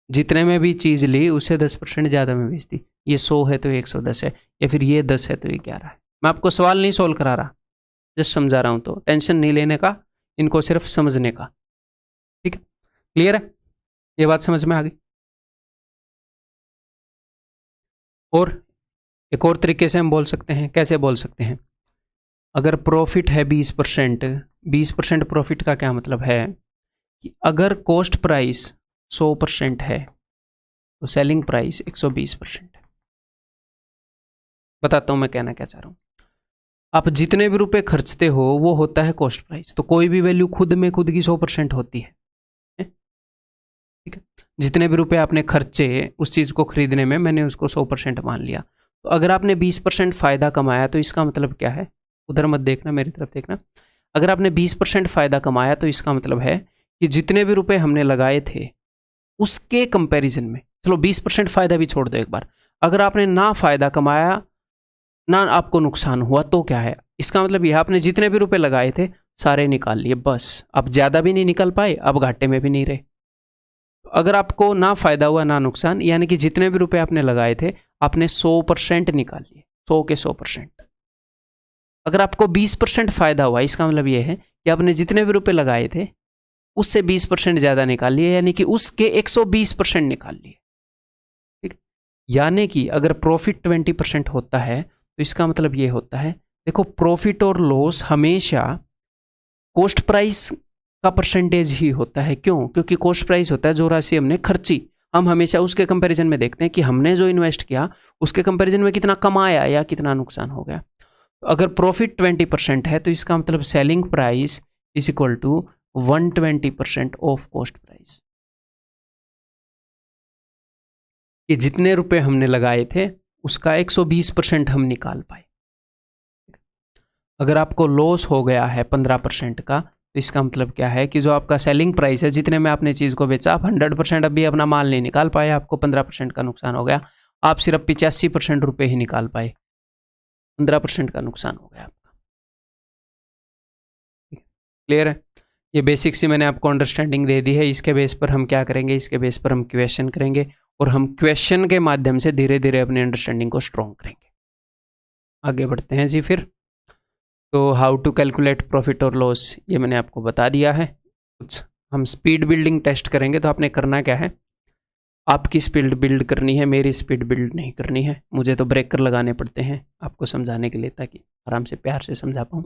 जितने में भी चीज़ ली उससे 10% ज़्यादा में बेच दी। ये 100 है तो ये 110 है, या फिर ये 10 है तो ये 11 है। मैं आपको सवाल नहीं सोल्व करा रहा, जस्ट समझा रहा हूँ, तो टेंशन नहीं लेने का, इनको सिर्फ समझने का। ठीक है, क्लियर है? ये बात समझ में आ गई? और एक और तरीके से हम बोल सकते हैं, कैसे बोल सकते हैं? अगर प्रॉफिट है 20%, 20% प्रॉफिट का क्या मतलब है कि अगर कॉस्ट प्राइस 100% है तो सेलिंग प्राइस 120% है। बताता हूँ मैं कहना क्या चाह रहा हूँ। आप जितने भी रुपए खर्चते हो वो होता है कॉस्ट प्राइस, तो कोई भी वैल्यू खुद में खुद की 100% होती है, ठीक है? जितने भी रुपए आपने खर्चे उस चीज़ को खरीदने में, मैंने उसको 100% मान लिया। तो अगर आपने 20% फ़ायदा कमाया तो इसका मतलब क्या है, उधर मत देखना, मेरी तरफ देखना। अगर आपने 20% फ़ायदा कमाया तो इसका मतलब है कि जितने भी रुपए हमने लगाए थे उसके कंपैरिजन में, चलो 20% फ़ायदा भी छोड़ दो एक बार, अगर आपने ना फ़ायदा कमाया ना आपको नुकसान हुआ तो क्या है, इसका मतलब यह आपने जितने भी रुपए लगाए थे सारे निकाल लिए, बस। अब ज़्यादा भी नहीं निकल पाए, अब घाटे में भी नहीं रहे। तो अगर आपको ना फ़ायदा हुआ ना नुकसान, यानी कि जितने भी रुपए आपने लगाए थे आपने 100% निकाल लिए, 100 के 100%। अगर आपको 20% फ़ायदा हुआ, इसका मतलब यह है कि आपने जितने भी रुपए लगाए थे उससे 20% ज़्यादा निकाल लिए, यानी कि उसके 120% निकाल लिए। ठीक, यानी कि अगर प्रॉफिट 20% होता है तो इसका मतलब ये होता है, देखो प्रॉफिट और लॉस हमेशा कॉस्ट प्राइस का परसेंटेज ही होता है। क्यों? क्योंकि कॉस्ट प्राइस होता है जो राशि हमने खर्ची, हम हमेशा उसके कंपैरिजन में देखते हैं कि हमने जो इन्वेस्ट किया उसके कंपैरिजन में कितना कमाया या कितना नुकसान हो गया। अगर प्रॉफिट 20% है तो इसका मतलब selling price is equal to 120% of cost price, कि जितने रुपए हमने लगाए थे उसका 120% हम निकाल पाए। अगर आपको लॉस हो गया है 15% का तो इसका मतलब क्या है कि जो आपका सेलिंग प्राइस है, जितने में आपने चीज़ को बेचा, आप 100% अभी अपना माल नहीं निकाल पाए, आपको 15% का नुकसान हो गया, आप सिर्फ 85% रुपये ही निकाल पाए, 15% का नुकसान हो गया आपका। क्लियर है? ये बेसिक सी मैंने आपको अंडरस्टैंडिंग दे दी है। इसके बेस पर हम क्या करेंगे, इसके बेस पर हम क्वेश्चन करेंगे और हम क्वेश्चन के माध्यम से धीरे धीरे अपनी अंडरस्टैंडिंग को स्ट्रॉन्ग करेंगे। आगे बढ़ते हैं जी। फिर तो हाउ टू कैलकुलेट प्रॉफिट और लॉस ये मैंने आपको बता दिया है। कुछ हम स्पीड बिल्डिंग टेस्ट करेंगे। तो आपने करना क्या है, आपकी स्पीड बिल्ड करनी है, मेरी स्पीड बिल्ड नहीं करनी है। मुझे तो ब्रेकर लगाने पड़ते हैं आपको समझाने के लिए, ताकि आराम से प्यार से समझा पाऊँ।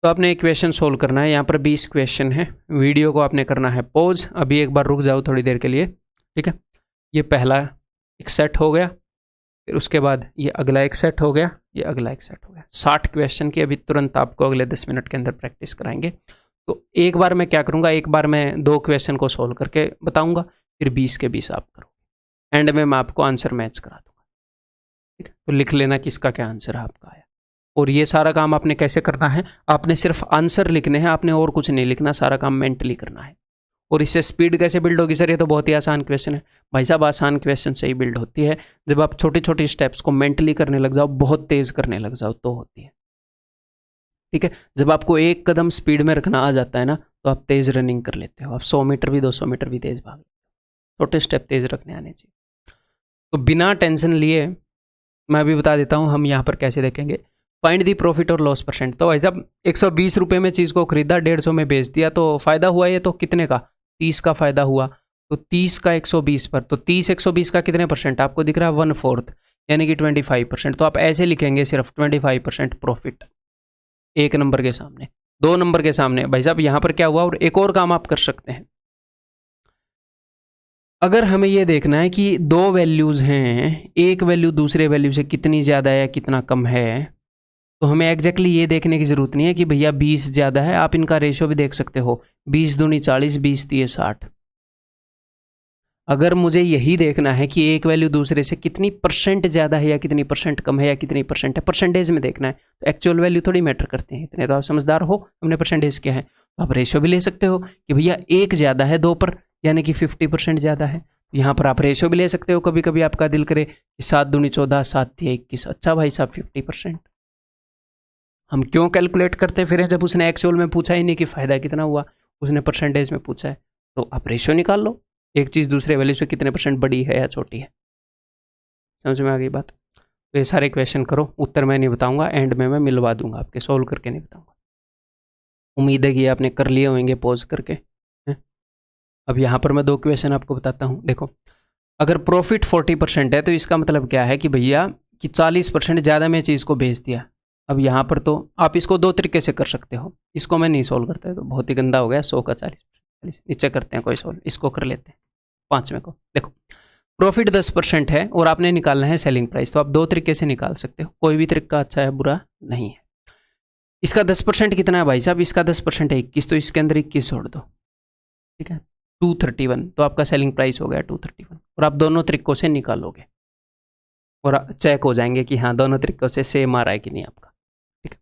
तो आपने एक क्वेश्चन सोल्व करना है। यहाँ पर 20 क्वेश्चन है। वीडियो को आपने करना है पॉज, अभी एक बार रुक जाओ थोड़ी देर के लिए, ठीक है। ये पहला एक सेट हो गया, फिर उसके बाद ये अगला एक सेट हो गया, ये अगला एक सेट हो गया। 60 क्वेश्चन की अभी तुरंत आपको अगले 10 मिनट के अंदर प्रैक्टिस कराएंगे। तो एक बार मैं क्या करूँगा, एक बार मैं 2 क्वेश्चन को सोल्व करके बताऊँगा, फिर 20 के 20 आप करो, एंड में मैं आपको आंसर मैच करा दूँगा, ठीक है। तो लिख लेना किसका क्या आंसर आपका आया। और ये सारा काम आपने कैसे करना है, आपने सिर्फ आंसर लिखने हैं, आपने और कुछ नहीं लिखना, सारा काम मेंटली करना है। और इससे स्पीड कैसे बिल्ड होगी सर, ये तो बहुत ही आसान क्वेश्चन है। भाई साहब, आसान क्वेश्चन से ही बिल्ड होती है। जब आप छोटी छोटी स्टेप्स को मेंटली करने लग जाओ, बहुत तेज करने लग जाओ, तो होती है, ठीक है। जब आपको एक कदम स्पीड में रखना आ जाता है ना, तो आप तेज रनिंग कर लेते हो, आप 100 मीटर भी 200 मीटर भी तेज भाग, छोटे स्टेप तेज रखने आने चाहिए। तो बिना टेंशन लिए मैं अभी बता देता हूँ हम यहाँ पर कैसे देखेंगे। फाइंड दी प्रॉफिट और लॉस परसेंट। तो भाई जब 120 रुपये में चीज़ को खरीदा, 150 में बेच दिया, तो फ़ायदा हुआ ये तो कितने का, 30 का फ़ायदा हुआ। तो 30 का 120 पर, तो 30 120 का कितने परसेंट आपको दिख रहा है, 1/4, यानी कि 25%। तो आप ऐसे लिखेंगे सिर्फ 25% प्रॉफिट, एक नंबर के सामने, 2 नंबर के सामने। भाई साहब यहाँ पर क्या हुआ, और एक और काम आप कर सकते हैं। अगर हमें ये देखना है कि 2 वैल्यूज़ हैं, एक वैल्यू दूसरे वैल्यू से कितनी ज़्यादा है या कितना कम है, तो हमें एग्जैक्टली ये देखने की ज़रूरत नहीं है कि भैया 20 ज़्यादा है। आप इनका रेशियो भी देख सकते हो, 20 दूनी 40, 20 तीय 60। अगर मुझे यही देखना है कि एक वैल्यू दूसरे से कितनी परसेंट ज़्यादा है या कितनी परसेंट कम है या कितनी परसेंट है, परसेंटेज में देखना है, तो एक्चुअल वैल्यू थोड़ी मैटर करते हैं। इतने तो आप समझदार हो, हमने परसेंटेज क्या है, तो आप रेशियो भी ले सकते हो कि भैया एक ज़्यादा है 2 पर, यानी कि 50% ज़्यादा है। यहाँ पर आप रेशियो भी ले सकते हो। कभी कभी आपका दिल करे कि 7 दूनी 14, 7 तिया 21। अच्छा भाई साहब 50%। हम क्यों कैलकुलेट करते फिर जब उसने एक्चुअल में पूछा ही नहीं कि फ़ायदा कितना हुआ, उसने परसेंटेज में पूछा है। तो आप रेशियो निकाल लो, एक चीज़ दूसरे वैल्यू से कितने परसेंट बड़ी है या छोटी है। समझ में आ गई बात। तो ये सारे क्वेश्चन करो, उत्तर मैं नहीं बताऊंगा, एंड में मैं मिलवा दूंगा आपके, सोल्व करके नहीं बताऊंगा। उम्मीद है कि आपने कर लिए होंगे पॉज करके। अब यहाँ पर मैं 2 क्वेश्चन आपको बताता हूँ। देखो, अगर प्रॉफिट 40% है तो इसका मतलब क्या है कि भैया कि 40% ज़्यादा मैं चीज़ को बेच दिया। अब यहाँ पर तो आप इसको 2 तरीके से कर सकते हो। इसको मैं नहीं सोल्व करता, तो बहुत ही गंदा हो गया। 100 का 40, नीचे करते हैं कोई सोल्व, इसको कर लेते हैं 5वें को। देखो, प्रॉफिट 10% है और आपने निकालना है सेलिंग प्राइस। तो आप 2 तरीके से निकाल सकते हो, कोई भी तरीका अच्छा है बुरा नहीं है। इसका 10% कितना है भाई साहब, इसका 10% है 21, तो इसके अंदर 21 जोड़ दो, ठीक है। 231, तो आपका सेलिंग प्राइस हो गया 231। और आप दोनों तरीकों से निकालोगे और चेक हो जाएंगे कि हाँ दोनों तरीकों से सेम आ रहा है कि नहीं आपका, ठीक है।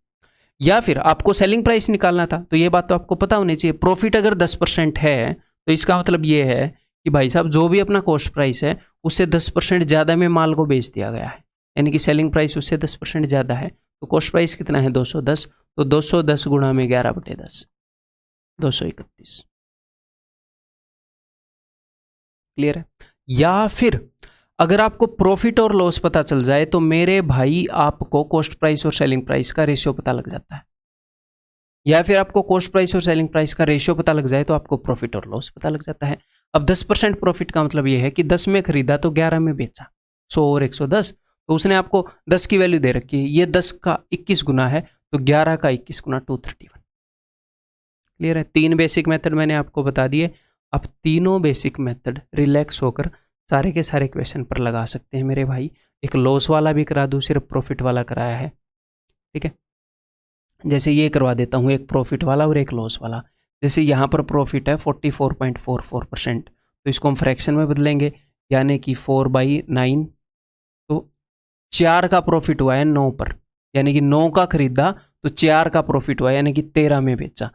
या फिर आपको सेलिंग प्राइस निकालना था, तो ये बात तो आपको पता होनी चाहिए। प्रॉफिट अगर 10% है तो इसका मतलब ये है कि भाई साहब जो भी अपना कॉस्ट प्राइस है उससे 10% ज़्यादा में माल को बेच दिया गया है, यानी कि सेलिंग प्राइस उससे 10% ज़्यादा है। तो कॉस्ट प्राइस कितना है 210, तो 210 गुणा में 11/10, 231। क्लियर है। या फिर अगर आपको प्रॉफिट और लॉस पता चल जाए तो मेरे भाई आपको कॉस्ट प्राइस और सेलिंग प्राइस का रेशियो पता लग जाता है। या फिर आपको कॉस्ट प्राइस और सेलिंग प्राइस का रेशियो पता लग जाए तो आपको प्रॉफिट और लॉस पता लग जाता है। अब 10% प्रॉफिट का मतलब ये है कि 10 में खरीदा तो 11 में बेचा, 100 और 110, तो उसने आपको 10 की वैल्यू दे रखी है, ये 10 का 21 गुना है, तो 11 का 21 गुना 231। क्लियर है। 3 बेसिक मेथड मैंने आपको बता दिए। अब तीनों बेसिक मेथड रिलैक्स होकर सारे के सारे क्वेश्चन पर लगा सकते हैं मेरे भाई। एक लॉस वाला भी करा दूँ, सिर्फ प्रॉफिट वाला कराया है, ठीक है। जैसे ये करवा देता हूँ, एक प्रॉफिट वाला और एक लॉस वाला। जैसे यहाँ पर प्रॉफिट है 44.44%, तो इसको हम फ्रैक्शन में बदलेंगे, यानी कि 4/9, तो 4 का प्रॉफिट हुआ है 9 पर, यानी कि 9 का खरीदा तो 4 का प्रॉफिट हुआ, यानी कि 13 में बेचा।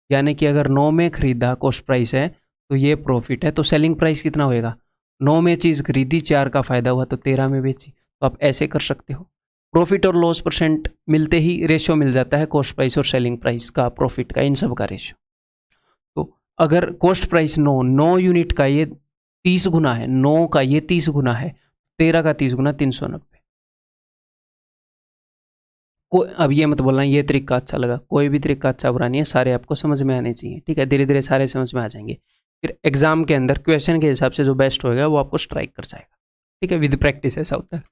यानी कि अगर 9 में खरीदा कॉस्ट प्राइस है तो ये प्रॉफिट है, तो सेलिंग प्राइस कितना होएगा, 9 में चीज़ खरीदी, 4 का फायदा हुआ तो 13 में बेची। तो आप ऐसे कर सकते हो। प्रॉफिट और लॉस परसेंट मिलते ही रेशियो मिल जाता है कॉस्ट प्राइस और सेलिंग प्राइस का, प्रॉफिट का, इन सब का रेशियो। तो अगर कॉस्ट प्राइस 9 यूनिट का ये 30 गुना है, 9 का ये 30 गुना है, 13 का 30 गुना 390। अब ये मत बोलना ये तरीका अच्छा लगा, कोई भी तरीका अच्छा बुरा नहीं है, सारे आपको समझ में आने चाहिए, ठीक है। धीरे धीरे सारे समझ में आ जाएंगे, फिर एग्जाम के अंदर क्वेश्चन के हिसाब से जो बेस्ट होएगा वो आपको स्ट्राइक कर जाएगा, ठीक है। विद प्रैक्टिस ऐसा होता है।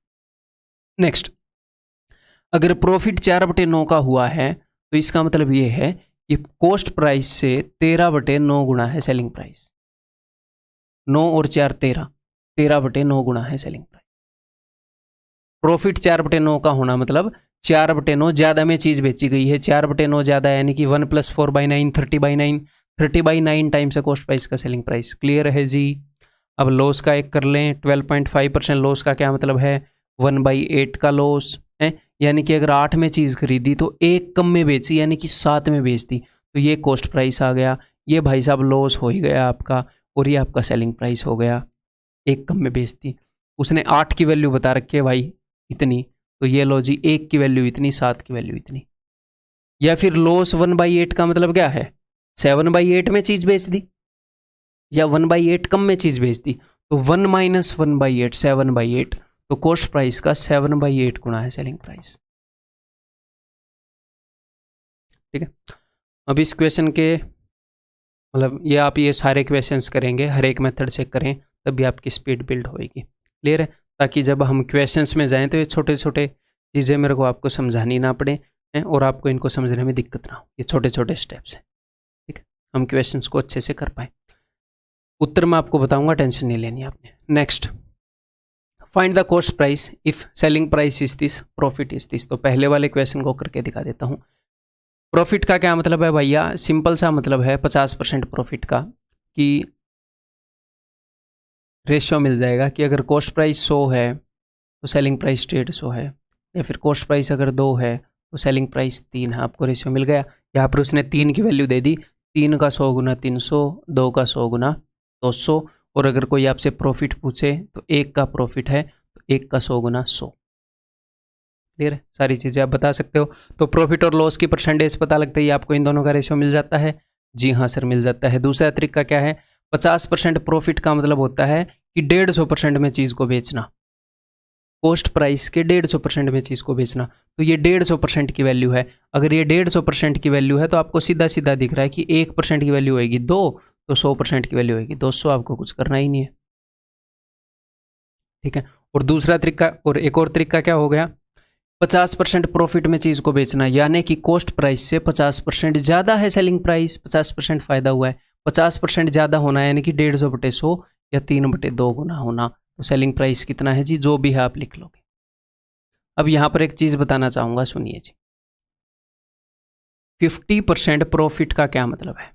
नेक्स्ट, अगर प्रॉफिट 4/9 का हुआ है तो इसका मतलब ये है कि कॉस्ट प्राइस से 13/9 गुना है सेलिंग प्राइस। 9 और 4 13, 13/9 गुना है सेलिंग प्राइस। प्रॉफिट 4/9 का होना मतलब 4/9 ज़्यादा में चीज़ बेची गई है, 4/9 ज़्यादा, यानी कि 1 + 4/9 30/9, 30/9 टाइम्स है कॉस्ट प्राइस का सेलिंग प्राइस। क्लियर है जी। अब लॉस का एक कर लें, 12.5% लॉस का क्या मतलब है, 1/8 का लॉस है, यानी कि अगर 8 में चीज़ खरीदी तो 1 कम में बेची, यानी कि 7 में बेचती, तो ये कॉस्ट प्राइस आ गया। ये भाई साहब लॉस हो ही गया आपका, और ये आपका सेलिंग प्राइस हो गया, 1 कम में बेचती। उसने 8 की वैल्यू बता रखी है भाई इतनी, तो ये लो जी 1 की वैल्यू इतनी, 7 की वैल्यू इतनी। या फिर लॉस 1/8 का मतलब क्या है, 7/8 में चीज़ बेच दी, या 1/8 कम में चीज़ बेच दी, तो 1 - 1/8 7/8, तो कॉस्ट प्राइस का 7/8 गुना है सेलिंग प्राइस, ठीक है। अब इस क्वेश्चन के मतलब ये आप ये सारे क्वेश्चंस करेंगे, हर एक मेथड से करें, तभी आपकी स्पीड बिल्ड होएगी। क्लियर है। ताकि जब हम क्वेश्चंस में जाएं तो ये छोटे छोटे चीज़ें मेरे को आपको समझानी ना पड़े हैं, और आपको इनको समझने में दिक्कत ना हो। ये छोटे छोटे स्टेप्स हैं, ठीक है, हम क्वेश्चंस को अच्छे से कर पाएँ। उत्तर मैं आपको बताऊंगा, टेंशन नहीं लेनी आपने। Next, find the cost price if selling price is this, profit is this. तो पहले वाले क्वेश्चन को करके दिखा देता हूँ। प्रॉफिट का क्या मतलब है भैया, सिंपल सा मतलब है 50% प्रॉफिट का, कि रेशियो मिल जाएगा कि अगर कॉस्ट प्राइस 100 है तो सेलिंग प्राइस 150 है, या फिर कॉस्ट प्राइस अगर 2 है तो सेलिंग प्राइस 3 है। आपको रेशियो मिल गया। यहाँ पर उसने 3 की वैल्यू दे दी, 3 का 100 गुना 300, 2 का 100 गुना 200, और अगर कोई आपसे प्रॉफिट पूछे तो 1 का प्रॉफिट है तो 1 का 100 गुना 100। क्लियर है। सारी चीज़ें आप बता सकते हो। तो प्रॉफिट और लॉस की परसेंटेज पता लगता है, आपको इन दोनों का रेशियो मिल जाता है। जी हाँ सर, मिल जाता है। दूसरा तरीका क्या है, 50% प्रॉफिट का मतलब होता है कि 150% में चीज़ को बेचना, कॉस्ट प्राइस के 150% में चीज़ को बेचना। तो ये 150% की वैल्यू है। अगर ये 150% की वैल्यू है तो आपको सीधा सीधा दिख रहा है कि 1% की वैल्यू होगी 2, तो 100% की वैल्यू होगी 200। आपको कुछ करना ही नहीं है, ठीक है। और दूसरा तरीका, और एक और तरीका क्या हो गया, 50% प्रॉफिट में चीज़ को बेचना, यानी कि कॉस्ट प्राइस से 50% ज़्यादा है सेलिंग प्राइस, 50% फ़ायदा हुआ है। 50% ज़्यादा होना है, यानी कि 150/100 या 3/2 गुना होना। तो सेलिंग प्राइस कितना है जी, जो भी है आप लिख लोगे। अब यहाँ पर एक चीज़ बताना चाहूँगा, सुनिए जी। 50% प्रॉफिट का क्या मतलब है,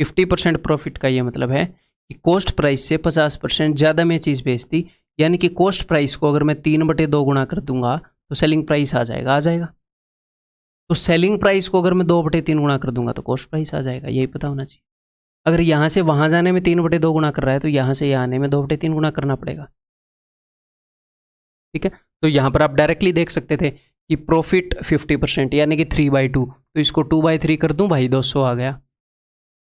50% प्रॉफिट का ये मतलब है कि कॉस्ट प्राइस से 50% ज़्यादा मैं चीज़ बेचती, यानी कि कॉस्ट प्राइस को अगर मैं 3/2 गुणा कर दूंगा तो सेलिंग प्राइस आ जाएगा, तो सेलिंग प्राइस को अगर मैं 2/3 गुणा कर दूंगा तो कॉस्ट प्राइस आ जाएगा, यही पता होना चाहिए। अगर यहाँ से वहाँ जाने में 3/2 गुणा कर रहा है तो यहाँ से यहाँ आने में 2/3 गुणा करना पड़ेगा, ठीक है। तो यहाँ पर आप डायरेक्टली देख सकते थे कि प्रॉफिट 50% यानी कि 3/2, तो इसको 2/3 कर दूं भाई, 200 आ गया।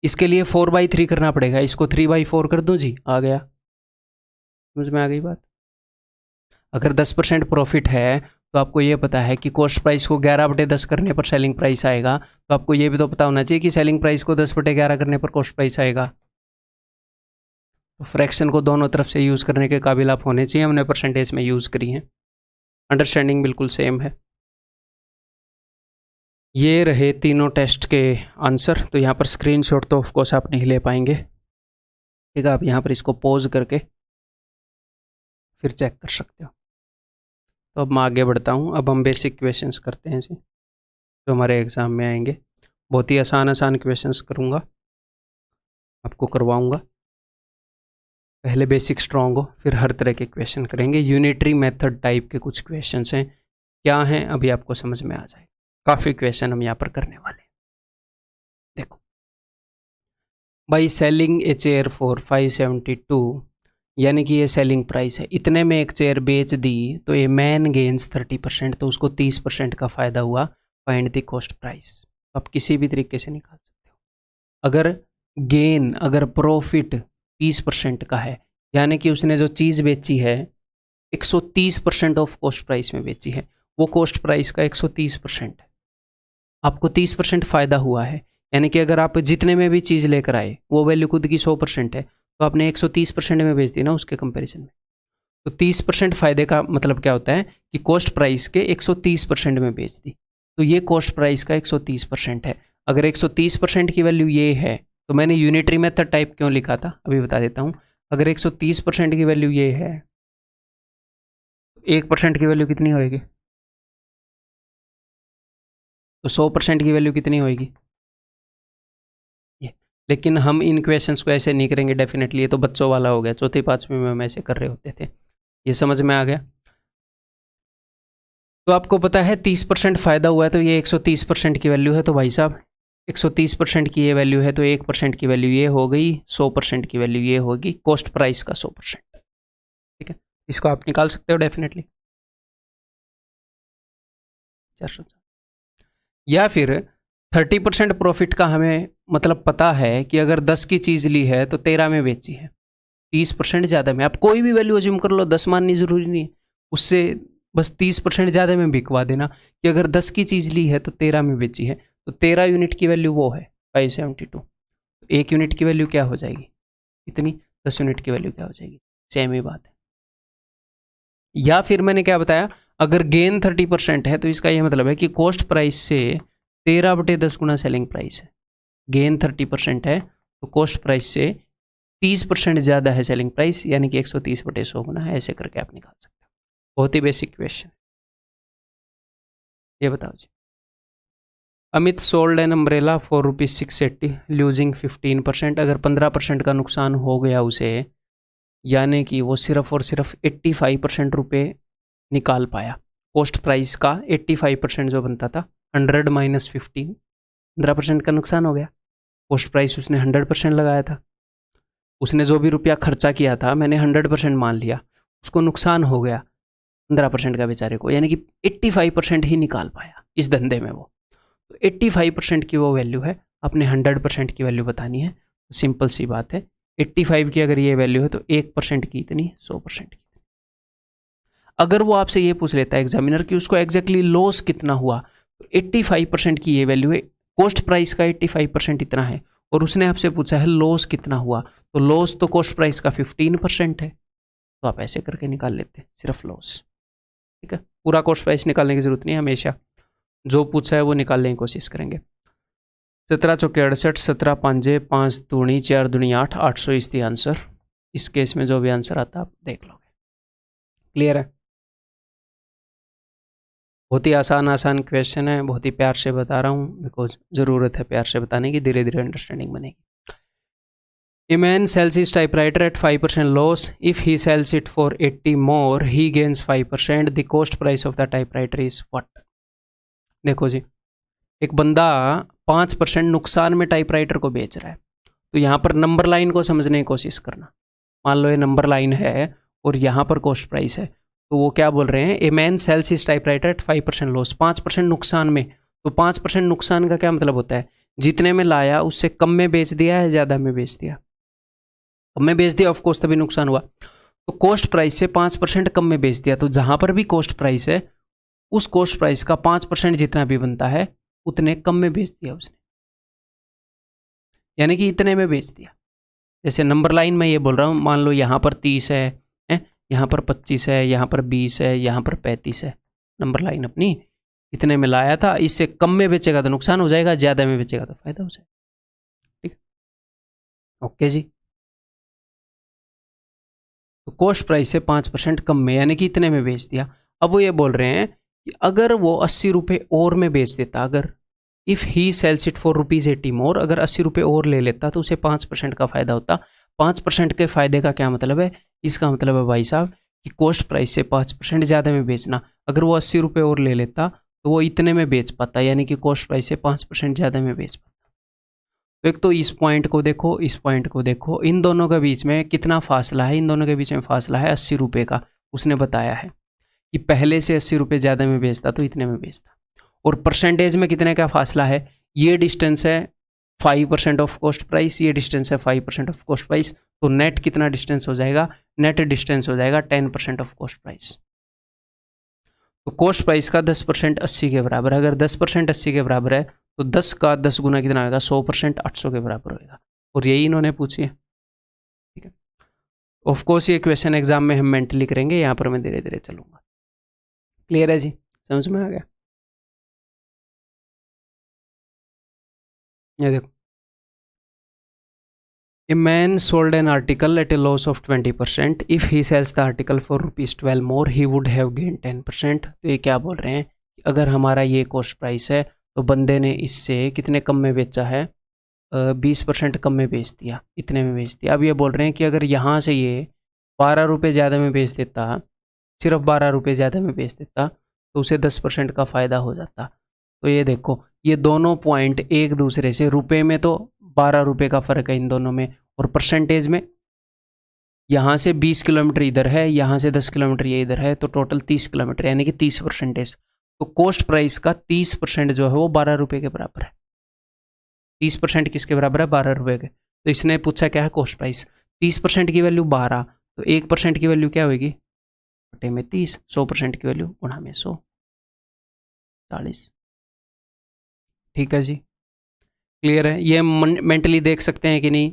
इसके लिए 4/3 करना पड़ेगा, इसको 3/4 कर दूं जी, आ गया। समझ में आ गई बात। अगर 10% प्रॉफिट है तो आपको ये पता है कि कॉस्ट प्राइस को 11/10 करने पर सेलिंग प्राइस आएगा, तो आपको ये भी तो पता होना चाहिए कि सेलिंग प्राइस को 10/11 करने पर कॉस्ट प्राइस आएगा। तो फ्रैक्शन को दोनों तरफ से यूज़ करने के काबिल आप होने चाहिए, हमने परसेंटेज में यूज़ करी है, अंडरस्टैंडिंग बिल्कुल सेम है। ये रहे तीनों टेस्ट के आंसर। तो यहाँ पर स्क्रीनशॉट तो ऑफकोर्स आप नहीं ले पाएंगे, ठीक है। आप यहाँ पर इसको पॉज करके फिर चेक कर सकते हो। तो अब मैं आगे बढ़ता हूँ। अब हम बेसिक क्वेश्चंस करते हैं जी, जो हमारे एग्ज़ाम में आएंगे। बहुत ही आसान क्वेश्चंस करूँगा, आपको करवाऊँगा। पहले बेसिक स्ट्रॉन्ग हो, फिर हर तरह के क्वेश्चन करेंगे। यूनिटरी मेथड टाइप के कुछ क्वेश्चंस हैं, क्या हैं अभी आपको समझ में आ जाएगा। काफ़ी क्वेश्चन हम यहाँ पर करने वाले हैं। देखो, by selling a chair for 572, यानी कि ये सेलिंग प्राइस है, इतने में एक चेयर बेच दी तो ये मैन गेन्स 30%, तो उसको 30% का फ़ायदा हुआ। Find the cost price. आप किसी भी तरीके से निकाल सकते हो। अगर प्रॉफिट 30% का है, यानी कि उसने जो चीज़ बेची है 130% ऑफ कॉस्ट प्राइस में बेची है, वो कॉस्ट प्राइस का 130% है, आपको 30% फ़ायदा हुआ है। यानी कि अगर आप जितने में भी चीज़ लेकर आए वो वैल्यू खुद की 100% है, तो आपने 130% में बेच दी ना उसके कंपैरिजन में। तो 30% फ़ायदे का मतलब क्या होता है कि कॉस्ट प्राइस के 130% में बेच दी, तो ये कॉस्ट प्राइस का 130% है। अगर 130% की वैल्यू ये है, तो मैंने यूनिटरी मेथड टाइप क्यों लिखा था अभी बता देता हूँ। अगर 130% की वैल्यू ये है, 1% की वैल्यू कितनी होएगी, तो 100% की वैल्यू कितनी होएगी ये। लेकिन हम इन क्वेश्चंस को ऐसे नहीं करेंगे डेफिनेटली, ये तो बच्चों वाला हो गया, चौथी पाँचवीं में हम ऐसे कर रहे होते थे। ये समझ में आ गया। तो आपको पता है 30% फ़ायदा हुआ है, तो ये 130% की वैल्यू है। तो भाई साहब 130% की ये वैल्यू है, तो 1% की वैल्यू ये हो गई, 100% की वैल्यू ये होगी, कॉस्ट प्राइस का 100%, ठीक है। इसको आप निकाल सकते हो डेफिनेटली। 400। या फिर 30% प्रॉफिट का हमें मतलब पता है कि अगर 10 की चीज़ ली है तो 13 में बेची है, 30% ज़्यादा में। आप कोई भी वैल्यू अज्यूम कर लो, 10 माननी ज़रूरी नहीं है, उससे बस 30% ज़्यादा में बिकवा देना कि अगर 10 की चीज़ ली है तो 13 में बेची है, तो 13 यूनिट की वैल्यू वो है 572। एक यूनिट की वैल्यू क्या हो जाएगी इतनी, 10 यूनिट की वैल्यू क्या हो जाएगी, सेम ही बात है। या फिर मैंने क्या बताया, अगर गेन 30% है तो इसका यह मतलब है कि कॉस्ट प्राइस से 13/10 गुना सेलिंग प्राइस है। गेन 30% है तो कॉस्ट प्राइस से 30% ज़्यादा है सेलिंग प्राइस, यानी कि 130/100 गुना है। ऐसे करके आप निकाल सकते हो। बहुत ही बेसिक क्वेश्चन। ये बताओ जी, Amit sold an umbrella for ₹680 losing 15%। अगर 15% का नुकसान हो गया उसे, यानी कि वो सिर्फ और सिर्फ 85% रुपये निकाल पाया। कॉस्ट प्राइस का 85% जो बनता था, 100 माइनस 15, 15% का नुकसान हो गया। कॉस्ट प्राइस उसने 100% लगाया था, उसने जो भी रुपया खर्चा किया था मैंने 100% मान लिया, उसको नुकसान हो गया 15% का बेचारे को, यानी कि 85% ही निकाल पाया इस धंधे में वो। तो 85% की वो वैल्यू है, अपने 100% की वैल्यू बतानी है। तो सिंपल सी बात है, 85 की अगर ये वैल्यू है तो 1% की इतनी, 100% की। अगर वो आपसे ये पूछ लेता है एग्जामिनर कि उसको एग्जैक्टली लॉस कितना हुआ, तो 85% की ये वैल्यू है, कॉस्ट प्राइस का 85% इतना है, और उसने आपसे पूछा है लॉस कितना हुआ, तो लॉस तो कॉस्ट प्राइस का 15% है, तो आप ऐसे करके निकाल लेते हैं सिर्फ लॉस, ठीक है। पूरा कॉस्ट प्राइस निकालने की जरूरत नहीं है, हमेशा जो पूछा है वो निकालने की कोशिश करेंगे। 17 चौके 68, 17 पांजे 5 दूनी 4 दूनी 8, 800 इज द आंसर। इस केस में जो भी आंसर आता है आप देख लोगे। क्लियर है। बहुत ही आसान क्वेश्चन है, बहुत ही प्यार से बता रहा हूँ बिकॉज ज़रूरत है प्यार से बताने की, धीरे धीरे अंडरस्टैंडिंग बनेगी। A man sells his typewriter at 5% loss. If he sells it for 80 more, he gains 5%. The cost price of the typewriter is what? देखो जी, एक बंदा 5% नुकसान में टाइपराइटर को बेच रहा है, तो यहाँ पर नंबर लाइन को समझने की कोशिश करना। मान लो ये नंबर लाइन है और यहाँ पर कॉस्ट प्राइस है, तो वो क्या बोल रहे हैं, a man sells his typewriter at 5% loss, 5% नुकसान में। तो 5% नुकसान का क्या मतलब होता है, जितने में लाया उससे कम में बेच दिया है, ज़्यादा में बेच दिया। कम में बेच दिया ऑफकोर्स तभी नुकसान हुआ, तो कॉस्ट प्राइस से 5% कम में बेच दिया, तो जहाँ पर भी कॉस्ट प्राइस है उस कॉस्ट प्राइस का 5% जितना भी बनता है उतने कम में बेच दिया उसने, यानी कि इतने में बेच दिया। जैसे नंबर लाइन में ये बोल रहा हूँ, मान लो यहाँ पर 30 है, यहाँ पर 25 है, यहाँ पर 20 है, यहाँ पर 35 है, नंबर लाइन अपनी इतने में लाया था, इससे कम में बेचेगा तो नुकसान हो जाएगा, ज़्यादा में बेचेगा तो फायदा हो जाएगा। ठीक है, ओके जी। तो कॉस्ट प्राइस से 5% कम में, यानी कि इतने में बेच दिया। अब वो ये बोल रहे हैं कि अगर वो 80 रुपये और में बेच देता, अगर if he sells it for ₹80 more, अगर 80 रुपये और ले लेता तो उसे 5% का फ़ायदा होता। 5% के फ़ायदे का क्या मतलब है, इसका मतलब है भाई साहब कि कॉस्ट प्राइस से 5% ज़्यादा में बेचना। अगर वो 80 रुपये और ले लेता तो वो इतने में बेच पाता, यानी कि कॉस्ट प्राइस से 5% ज़्यादा में बेच पाता। तो एक तो इस पॉइंट को देखो, इस पॉइंट को देखो, इन दोनों के बीच में कितना फासला है, इन दोनों के बीच में फासला है 80 रुपये का। उसने बताया है कि पहले से 80 रुपये ज़्यादा में बेचता तो इतने में बेचता। और परसेंटेज में कितने का फासला है, ये डिस्टेंस है 5% ऑफ कॉस्ट प्राइस, ये डिस्टेंस है 5% ऑफ कॉस्ट प्राइस, तो नेट कितना डिस्टेंस हो जाएगा, नेट डिस्टेंस हो जाएगा 10% ऑफ कॉस्ट प्राइस। तो कॉस्ट प्राइस का 10% 80 के बराबर है। अगर 10% 80 के बराबर है तो 10 का 10 गुना कितना होगा, 100% 800 के बराबर होगा। और यही इन्होंने पूछी है। ठीक है, ऑफकोर्स ये क्वेश्चन एग्जाम में हम मेंटली करेंगे, यहाँ पर मैं धीरे धीरे चलूंगा। क्लियर है जी, समझ में आ गया। ये देखो, a man sold an article at a loss of 20%। If he sells the article for ₹12 more he would have gain 10%। तो ये क्या बोल रहे हैं, अगर हमारा ये कॉस्ट प्राइस है तो बंदे ने इससे कितने कम में बेचा है, 20% कम में बेच दिया, इतने में बेच दिया। अब ये बोल रहे हैं कि अगर यहाँ से ये 12 रुपये ज़्यादा में बेच देता, सिर्फ 12 रुपये ज़्यादा में बेच देता, तो उसे 10% का फ़ायदा हो जाता। तो ये देखो, ये दोनों पॉइंट एक दूसरे से, रुपए में तो 12 रुपये का फ़र्क है इन दोनों में, और परसेंटेज में यहाँ से 20 किलोमीटर इधर है, यहाँ से 10 किलोमीटर ये इधर है, तो टोटल 30 किलोमीटर, यानी कि 30%। तो कॉस्ट प्राइस का 30% जो है वो 12 रुपये के बराबर है। 30% किसके बराबर है, 12 रुपये के। तो इसने पूछा क्या है कॉस्ट प्राइस, 30% की वैल्यू 12, तो 1% की वैल्यू क्या होगी, बटे में 30, 100% की वैल्यू गुणा में 100, 40। ठीक है जी, क्लियर है। ये मेंटली देख सकते हैं कि नहीं,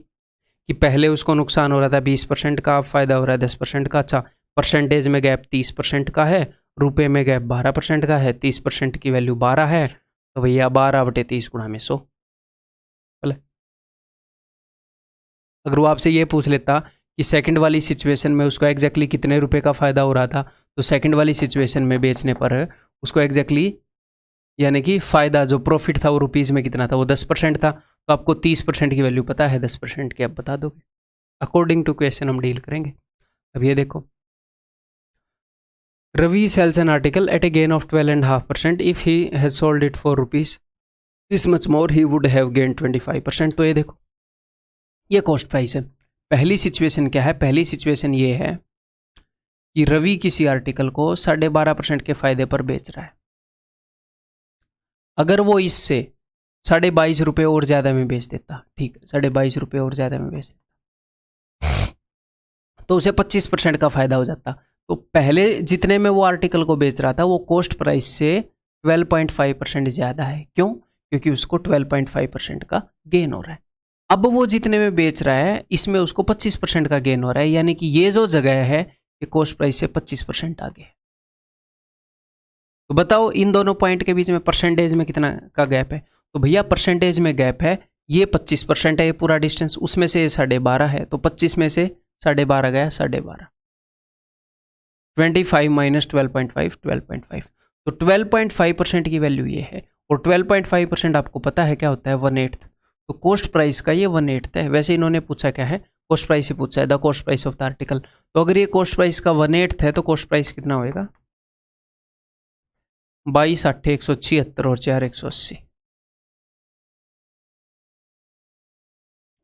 कि पहले उसको नुकसान हो रहा था 20% का, अब फायदा हो रहा है 10% का। अच्छा, परसेंटेज में गैप 30% का है, रुपए में गैप 12% का है, 30% की वैल्यू 12 है, तो भैया 12 बटे 30 गुणा में 100। बोले अगर वो आपसे ये पूछ लेता कि सेकंड वाली सिचुएशन में उसको एग्जैक्टली कितने रुपए का फ़ायदा हो रहा था, तो सेकंड वाली सिचुएशन में बेचने पर उसको एग्जैक्टली, यानी कि फ़ायदा जो प्रॉफिट था वो रुपीज़ में कितना था, वो 10% था। तो आपको 30% की वैल्यू पता है, 10% की आप बता दोगे। अकॉर्डिंग टू क्वेश्चन हम डील करेंगे। अब ये देखो, Ravi sells an article at a gain of 12.5%। If he has sold it for rupees this much more he would have gain 25%। तो ये देखो, ये कॉस्ट प्राइस है। पहली सिचुएशन क्या है, पहली सिचुएशन ये है कि रवि किसी आर्टिकल को 12.5% के फ़ायदे पर बेच रहा है। अगर वो इससे 22.5 रुपये और ज़्यादा में बेच देता, ठीक है, 22.5 रुपये और ज़्यादा में बेच देता, तो उसे 25% का फ़ायदा हो जाता। तो पहले जितने में वो आर्टिकल को बेच रहा था वो कॉस्ट प्राइस से 12.5% ज़्यादा है। क्यों? क्योंकि उसको 12.5% का गेन हो रहा है। अब वो जितने में बेच रहा है इसमें उसको 25% का गेन हो रहा है, यानी कि ये जो जगह है ये कॉस्ट प्राइस से 25% आगे है। तो बताओ इन दोनों पॉइंट के बीच में परसेंटेज में कितना का गैप है, तो भैया परसेंटेज में गैप है, ये 25% है ये पूरा डिस्टेंस, उसमें से ये 12.5 है, तो 25 में से 12.5 गया 12.5, 25 माइनस 12.5, 12.5, तो 12.5% की वैल्यू ये है। और 12.5% आपको पता है क्या होता है, 1/8। तो कॉस्ट प्राइस का ये 1/8 है। वैसे इन्होंने पूछा क्या है, कॉस्ट प्राइस ही पूछा है, the cost price of the article. तो अगर ये कॉस्ट प्राइस का 1/8 है तो कॉस्ट प्राइस कितना होएगा, 22, 8, 176 और 4, 180।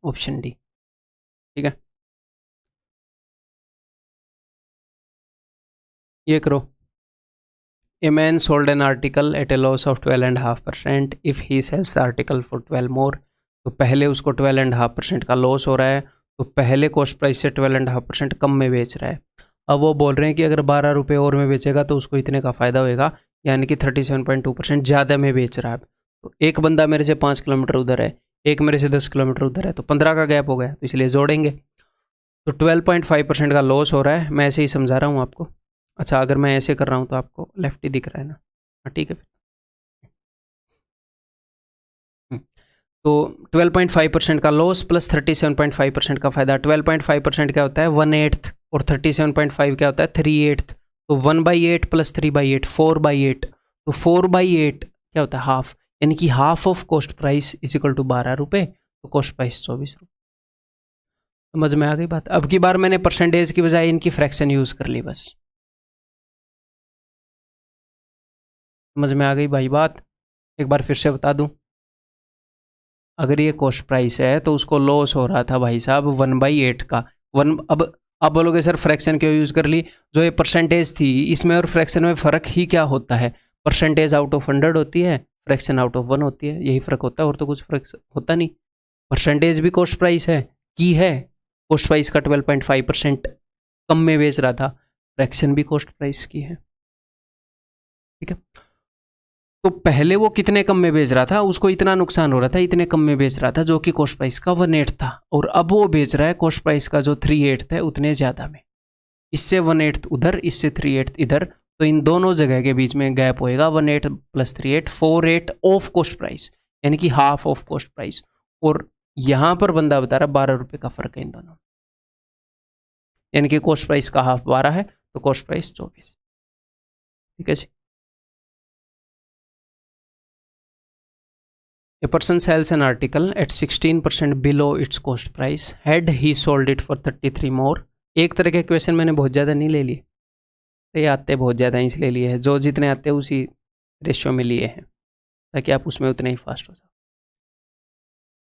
ऑप्शन डी, ठीक है। ये करो, a man sold an article at a loss of 12.5% if he sells the article for 12 more. तो पहले उसको 12.5% का लॉस हो रहा है, तो पहले कॉस्ट प्राइस से 12.5% कम में बेच रहा है। अब वो बोल रहे हैं कि अगर 12 रुपये और में बेचेगा तो उसको इतने का फ़ायदा होएगा, यानी कि 37.2% ज़्यादा में बेच रहा है। तो एक बंदा मेरे से 5 किलोमीटर उधर है, एक मेरे से 10 किलोमीटर उधर है, तो 15 का गैप हो गया, तो इसलिए जोड़ेंगे। तो 12.5% का लॉस हो रहा है, मैं ऐसे ही समझा रहा हूँ आपको। अच्छा, अगर मैं ऐसे कर रहा हूँ तो आपको लेफ्ट ही दिख रहा है ना, हाँ ठीक है। तो 12.5% का लॉस प्लस 37.5% का फायदा। 12.5% क्या होता है 1/8, और 37.5 क्या होता है 3/8। तो 1/8 प्लस 3/8 4/8। तो 4/8 क्या होता है हाफ, यानी कि half of cost price is equal to 12 रुपये, तो कॉस्ट प्राइस 24 रुपये। समझ में आ गई बात। अब की बार मैंने परसेंटेज की बजाय इनकी फ्रैक्शन यूज कर ली, बस समझ में आ गई भाई बात। एक बार फिर से बता दूं, अगर ये कॉस्ट प्राइस है तो उसको लॉस हो रहा था भाई साहब 1/8 का। वन अब बोलोगे सर फ्रैक्शन क्यों यूज़ कर ली, जो ये परसेंटेज थी इसमें और फ्रैक्शन में फ़र्क ही क्या होता है, परसेंटेज आउट ऑफ 100 होती है, फ्रैक्शन आउट ऑफ 1 होती है, यही फ़र्क होता है, और तो कुछ फ़र्क होता नहीं। परसेंटेज भी कॉस्ट प्राइस है की है, कॉस्ट प्राइस का 12.5% कम में बेच रहा था, फ्रैक्शन भी कॉस्ट प्राइस की है, ठीक है। तो पहले वो कितने कम में बेच रहा था, उसको इतना नुकसान हो रहा था, इतने कम में बेच रहा था, जो कि कॉस्ट प्राइस का 1/8 था, और अब वो बेच रहा है कॉस्ट प्राइस का जो 3/8 है उतने ज़्यादा में। इससे 1/8 उधर, इससे 3/8 इधर, तो इन दोनों जगह के बीच में गैप होएगा 1/8 प्लस 3/8 4/8 ऑफ कॉस्ट प्राइस, यानी कि हाफ ऑफ कॉस्ट प्राइस। और यहाँ पर बंदा बता रहा 12 रुपये का फर्क है इन दोनों, यानी कि कॉस्ट प्राइस का हाफ 12 है, तो कॉस्ट प्राइस 24, ठीक है जी। A person sells an article at 16% below its cost price. Had he sold it for 33 more? एक तरह के क्वेश्चन मैंने बहुत ज़्यादा नहीं ले लिए, ये आते बहुत ज़्यादा इसलिए लिए हैं, जो जितने आते हैं उसी रेशियो में लिए हैं, ताकि आप उसमें उतने ही फास्ट हो जाओ।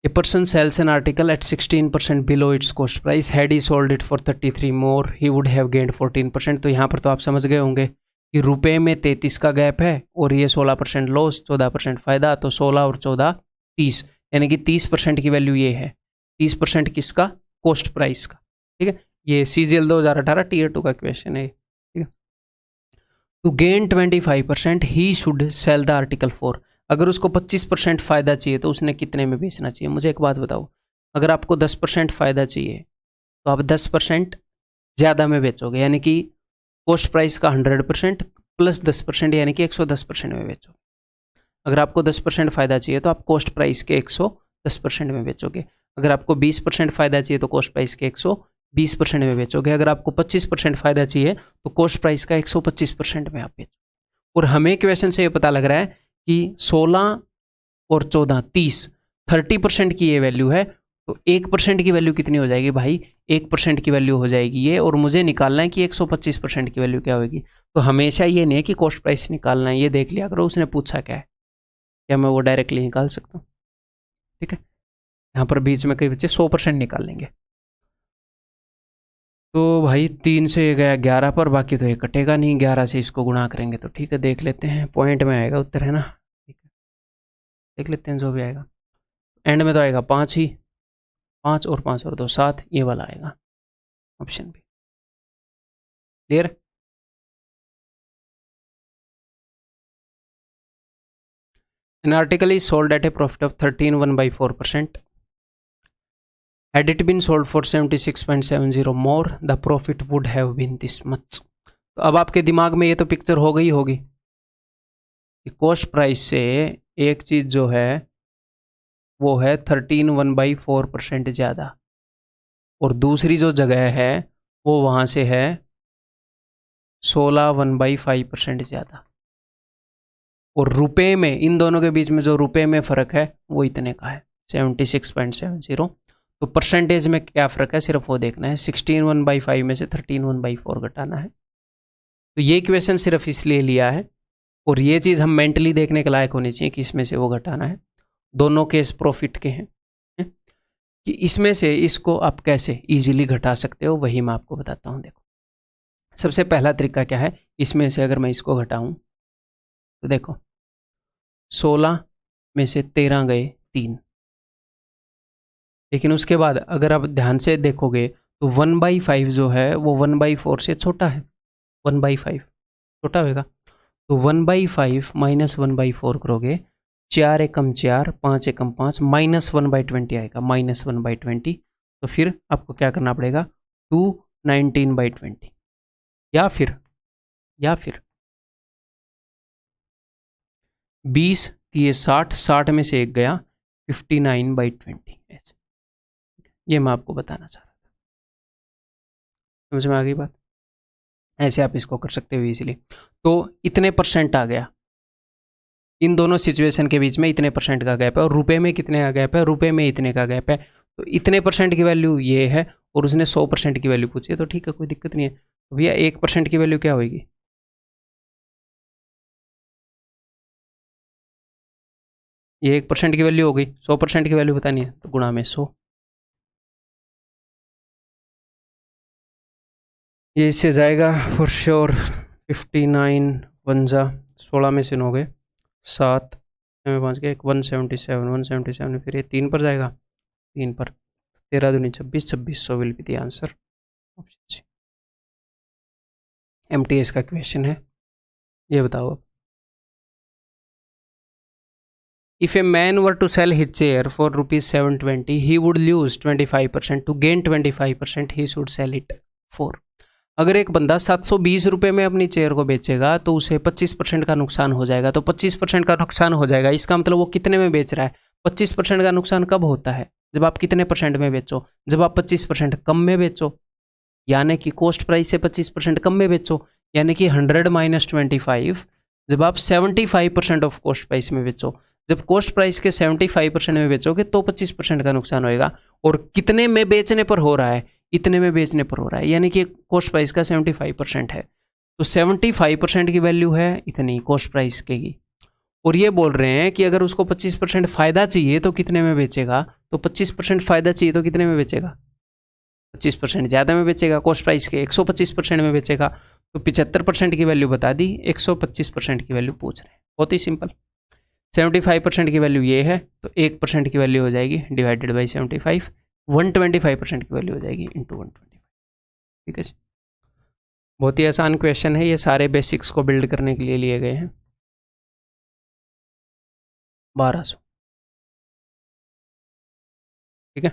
A person sells an article at 16% below its cost price. Had he sold it for 33 more, he would have gained 14%. तो यहाँ पर तो आप समझ गए होंगे कि रुपए में 33 का गैप है और ये 16% लॉस, 14% फ़ायदा, तो 16 और 14 30, यानी कि 30% की वैल्यू ये है। 30% किसका, कॉस्ट प्राइस का, ठीक है। ये CGL 2018 Tier 2 का क्वेश्चन है, ठीक है। To gain 25% he should sell the article for. अगर उसको 25% फ़ायदा चाहिए तो उसने कितने में बेचना चाहिए। मुझे एक बात बताओ, अगर आपको 10% फ़ायदा चाहिए तो आप 10% ज़्यादा में बेचोगे, यानी कि कॉस्ट प्राइस का 100% प्लस 10%, यानी कि 110% में बेचोगे। अगर आपको 10% फ़ायदा चाहिए तो आप कॉस्ट प्राइस के 110% में बेचोगे। अगर आपको 20% फ़ायदा चाहिए तो कॉस्ट प्राइस के 120% में बेचोगे। अगर आपको 25% फ़ायदा चाहिए तो कॉस्ट प्राइस का 125% में आप बेचोगे। और हमें क्वेश्चन से ये पता लग रहा है कि 16 और 14 30% की ये वैल्यू है, तो 1% की वैल्यू कितनी हो जाएगी भाई, 1% की वैल्यू हो जाएगी ये, और मुझे निकालना है कि 125% की वैल्यू क्या होगी। तो हमेशा ये नहीं है कि कॉस्ट प्राइस निकालना है, ये देख लिया करो उसने पूछा क्या है, क्या मैं वो डायरेक्टली निकाल सकता हूँ, ठीक है। यहाँ पर बीच में कई बच्चे 100% निकाल लेंगे। तो भाई 3 से ये गया 11 पर, बाकी तो ये कटेगा नहीं, 11 से इसको गुणा करेंगे तो ठीक है, देख लेते हैं पॉइंट में आएगा उत्तर, है ना, ठीक है देख लेते हैं जो भी आएगा। एंड में तो आएगा 5 ही, 5 और 5 और 2 7, ये वाला आएगा option B. Clear. An article is sold at a profit of 13.1/4%. Had it been sold for 76.70 more, the profit would have been this much. तो अब आपके दिमाग में ये तो पिक्चर हो गई होगी कि कॉस्ट प्राइस से एक चीज़ जो है वो है 13.1/4% ज़्यादा, और दूसरी जो जगह है वो वहाँ से है 16.1/5% ज़्यादा, और रुपए में इन दोनों के बीच में जो रुपए में फ़र्क है वो इतने का है 76.70। तो परसेंटेज में क्या फ़र्क है सिर्फ वो देखना है। 16 1/5 में से 13 1/4 घटाना है। तो ये इक्वेशन सिर्फ इसलिए लिया है, और ये चीज़ हम मेंटली देखने के लायक होनी चाहिए कि इसमें से वो घटाना है। दोनों केस प्रॉफिट के हैं कि इसमें से इसको आप कैसे इजीली घटा सकते हो, वही मैं आपको बताता हूँ। देखो, सबसे पहला तरीका क्या है, इसमें से अगर मैं इसको घटाऊं तो देखो 16 में से 13 गए 3, लेकिन उसके बाद अगर आप ध्यान से देखोगे तो 1/5 जो है वो 1/4 से छोटा है। 1/5 छोटा होगा, तो 1/5 माइनस 1/4 करोगे, 4 एकम 4, 5 एकम 5, -1/20 आएगा, -1/20। तो फिर आपको क्या करना पड़ेगा, 219/20, या फिर 20 ये 60, 60 में से एक गया, 59/20। ये मैं आपको बताना चाह रहा था, समझ में आ गई बात। ऐसे आप इसको कर सकते हो इजीली। तो इतने परसेंट आ गया, इन दोनों सिचुएशन के बीच में इतने परसेंट का गैप है, और रुपए में कितने का गैप है, रुपए में इतने का गैप है। तो इतने परसेंट की वैल्यू ये है, और उसने 100% की वैल्यू पूछी है, तो ठीक है, कोई दिक्कत नहीं है। तो भैया 1% की वैल्यू क्या होगी, ये 1% की वैल्यू होगी, 100% की वैल्यू बतानी है तो गुणा में 100। ये इससे जाएगा फॉर श्योर 59 1 16 में से 9 गए 7 में 5 गए 177 फिर ये 3 पर जाएगा, 3 पर 13 दूनी 26, 2600 will be the answer, option C. MTS का क्वेश्चन है, ये बताओ अब। If a man were to sell his chair for ₹720, he would lose 25%. To gain 25%, he should sell it for. अगर एक बंदा 720 रुपये में अपनी चेयर को बेचेगा तो उसे 25% का नुकसान हो जाएगा। तो 25% का नुकसान हो जाएगा, इसका मतलब वो कितने में बेच रहा है। 25% का नुकसान कब होता है, जब आप कितने परसेंट में बेचो, जब आप 25% कम में बेचो, यानी कि कॉस्ट प्राइस से 25% कम में बेचो, यानी कि 100 - 25, जब आप 75% ऑफ कॉस्ट प्राइस में बेचो। जब कॉस्ट प्राइस के 75% में बेचोगे तो 25% का नुकसान होएगा, और कितने में बेचने पर हो रहा है, इतने में बेचने पर हो रहा है, यानी कि कॉस्ट प्राइस का 75% है, तो 75% की वैल्यू है इतनी कॉस्ट प्राइस की। और ये बोल रहे हैं कि अगर उसको 25% फ़ायदा चाहिए तो कितने में बेचेगा, तो 25% फ़ायदा चाहिए तो कितने में बेचेगा, 25% ज़्यादा में बेचेगा, कॉस्ट प्राइस के 125% में बेचेगा। तो 75% की वैल्यू बता दी, 125% की वैल्यू पूछ रहे हैं, बहुत ही सिंपल। 75% की वैल्यू ये है, तो 1% की वैल्यू हो जाएगी डिवाइडेड बाई 75, 125% की वैल्यू हो जाएगी इंटू 125। ठीक है जी, बहुत ही आसान क्वेश्चन है, ये सारे बेसिक्स को बिल्ड करने के लिए लिए गए हैं। 1200, ठीक है।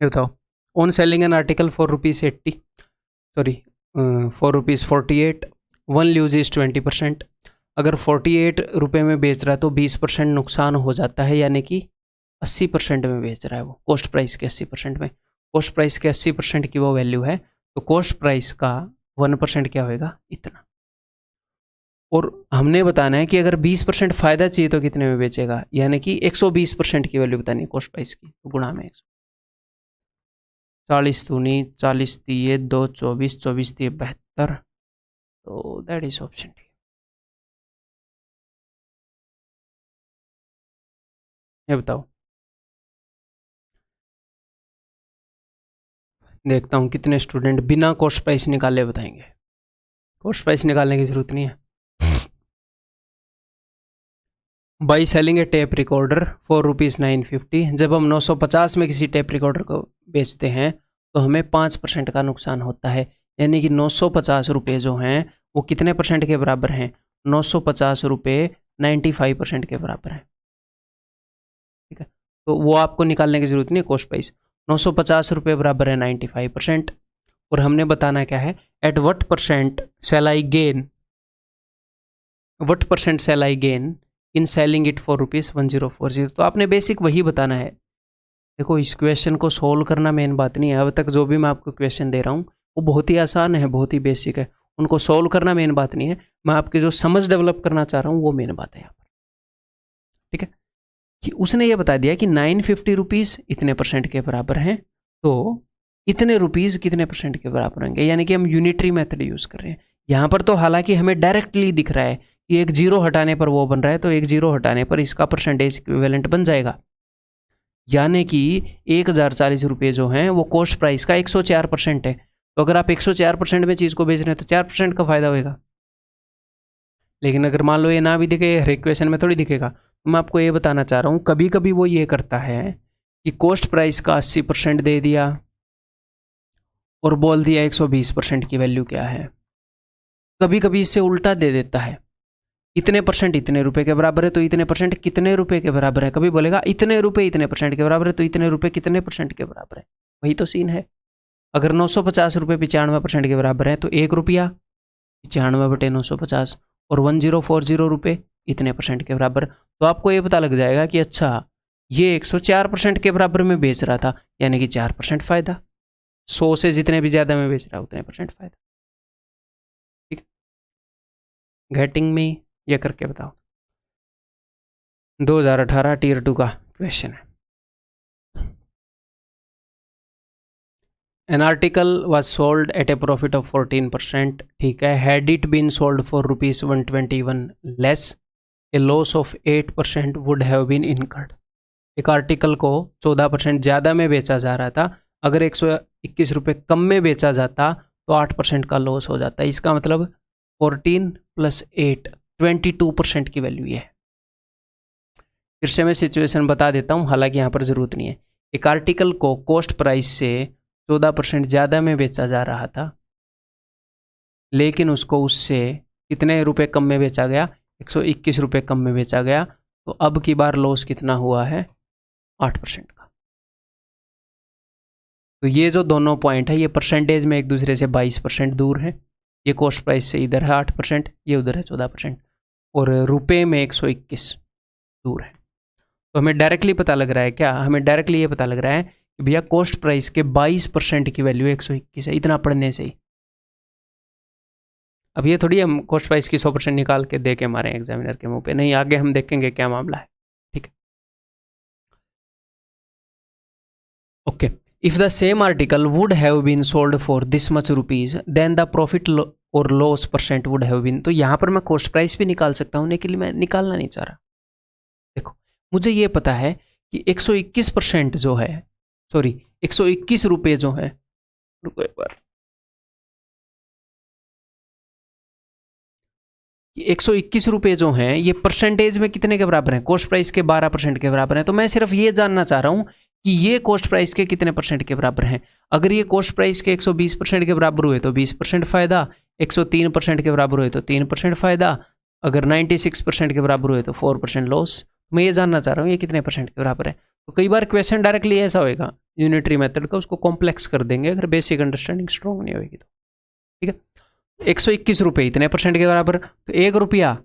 ये बताओ, on selling an article for ₹80, sorry for ₹48, one ल्यूज is 20%। अगर 48 रुपये में बेच रहा है तो 20% नुकसान हो जाता है, यानी कि 80% में बेच रहा है वो, कॉस्ट प्राइस के 80% में। कॉस्ट प्राइस के 80% की वो वैल्यू है, तो कॉस्ट प्राइस का 1% क्या होएगा, इतना। और हमने बताना है कि अगर 20% फ़ायदा चाहिए तो कितने में बेचेगा, यानी कि 120% की वैल्यू बतानी है कॉस्ट प्राइस की, तो गुणा में 100। 40 दूनी 40 दिए 2 24, 24 दिए 72, तो दैट इज ऑप्शन डी। ये बताओ, देखता हूँ कितने स्टूडेंट बिना कॉस्ट प्राइस निकाले बताएंगे। कॉस्ट प्राइस निकालने की जरूरत नहीं है। By selling A tape recorder for ₹950, जब हम 950 में किसी टेप रिकॉर्डर को बेचते हैं तो हमें 5% का नुकसान होता है, यानी कि 950 रुपये जो हैं वो कितने परसेंट के बराबर हैं, 950 रुपये 95% के बराबर हैं। ठीक है, तो वो आपको निकालने की जरूरत नहीं है कॉस्ट प्राइस। 950 रुपये बराबर है 95%, और हमने बताना क्या है, at what percent shall I gain, what percent shall I gain in selling it for ₹1040। तो आपने बेसिक वही बताना है। देखो, इस क्वेश्चन को सोल्व करना मेन बात नहीं है, अब तक जो भी मैं आपको क्वेश्चन दे रहा हूँ वो बहुत ही आसान है, बहुत ही बेसिक है, उनको सोल्व करना मेन बात नहीं है, मैं आपकी जो समझ डेवलप करना चाह रहा हूँ वो मेन बात है यहाँ पर। ठीक है, कि उसने ये बता दिया कि 950 रुपीज़ इतने परसेंट के बराबर हैं, तो इतने रुपीज़ कितने परसेंट के बराबर होंगे, यानी कि हम यूनिटरी मेथड यूज़ कर रहे हैं यहाँ पर। तो हालांकि हमें डायरेक्टली दिख रहा है कि एक जीरो हटाने पर वो बन रहा है, तो एक जीरो हटाने पर इसका परसेंटेज इक्विवेलेंट बन जाएगा, यानी कि 1040 रुपये जो हैं वो कॉस्ट प्राइस का 104% है। तो अगर आप 104% में चीज़ को बेच रहे हैं तो 4% का फायदा होगा। लेकिन अगर मान लो ये ना भी दिखे, हर इक्वेशन में थोड़ी दिखेगा। तो मैं आपको ये बताना चाह रहा हूँ, कभी कभी वो ये करता है कि कॉस्ट प्राइस का 80% दे दिया और बोल दिया 120% की वैल्यू क्या है। कभी कभी इससे उल्टा दे देता है, इतने परसेंट इतने रुपए के बराबर है तो इतने परसेंट कितने रुपए के बराबर है। कभी बोलेगा इतने रुपए इतने परसेंट के बराबर है तो इतने रुपए कितने परसेंट के बराबर है। वही तो सीन है। अगर 950 रुपये 95% के बराबर है तो 1 रुपया 95/950 और 1040 रुपये इतने परसेंट के बराबर। तो आपको ये पता लग जाएगा कि अच्छा ये 104% के बराबर में बेच रहा था, यानी कि 4% फायदा। 100 से जितने भी ज़्यादा में बेच रहा है उतने परसेंट फायदा। ठीक है, गेटिंग में ये करके बताओ। 2018 टीयर 2 का क्वेश्चन है। An article was sold at a profit of 14%, ठीक है। Had it been sold for ₹121 less, a loss of 8% would have been incurred. एक आर्टिकल को 14% ज़्यादा में बेचा जा रहा था, अगर 121 रुपये कम में बेचा जाता तो 8% का लॉस हो जाता है। इसका मतलब 14 + 8 22% की वैल्यू है। फिर से मैं सिचुएशन बता देता हूँ, हालांकि यहाँ पर ज़रूरत नहीं है। एक आर्टिकल को कॉस्ट प्राइस से 14% ज़्यादा में बेचा जा रहा था, लेकिन उसको उससे कितने रुपए कम में बेचा गया, 121 रुपये कम में बेचा गया। तो अब की बार लॉस कितना हुआ है, 8% का। तो ये जो दोनों पॉइंट है ये परसेंटेज में एक दूसरे से 22% दूर है। ये कॉस्ट प्राइस से इधर है 8%, ये उधर है 14%, और रुपए में 121 दूर है। तो हमें डायरेक्टली पता लग रहा है क्या, हमें डायरेक्टली ये पता लग रहा है कि भैया कॉस्ट प्राइस के 22% की वैल्यू 121 है, इतना पढ़ने से ही। अब ये थोड़ी हम कॉस्ट प्राइस की 100% निकाल के दे के मारे एग्जामिनर के मुंह पे, नहीं, आगे हम देखेंगे क्या मामला है। ठीक है, okay. If the same article would have been sold for this much rupees, then the profit और loss percent would have been. तो यहाँ पर मैं कॉस्ट प्राइस भी निकाल सकता हूँ, लेकिन मैं निकालना नहीं चाह रहा। देखो, मुझे ये पता है कि 121% जो है, सॉरी 121 रुपये जो है, रुको एक बार, 121 रुपये जो हैं ये परसेंटेज में कितने के बराबर हैं, कॉस्ट प्राइस के 12% के बराबर हैं। तो मैं सिर्फ ये जानना चाह रहा हूँ कि ये कॉस्ट प्राइस के कितने परसेंट के बराबर हैं। अगर ये कॉस्ट प्राइस के 120% के बराबर हुए तो 20% फायदा, 103% के बराबर हुए तो 3% फायदा, अगर 96% के बराबर हुए तो 4% लॉस। मैं ये जानना चाह रहा हूँ ये कितने परसेंट के बराबर है। तो कई बार क्वेश्चन डायरेक्टली ऐसा होएगा यूनिटरी मेथड का, उसको कॉम्प्लेक्स कर देंगे अगर बेसिक अंडरस्टैंडिंग स्ट्रॉन्ग नहीं होगी तो। ठीक है, 121 रुपये इतने परसेंट के बराबर, तो 1 रुपया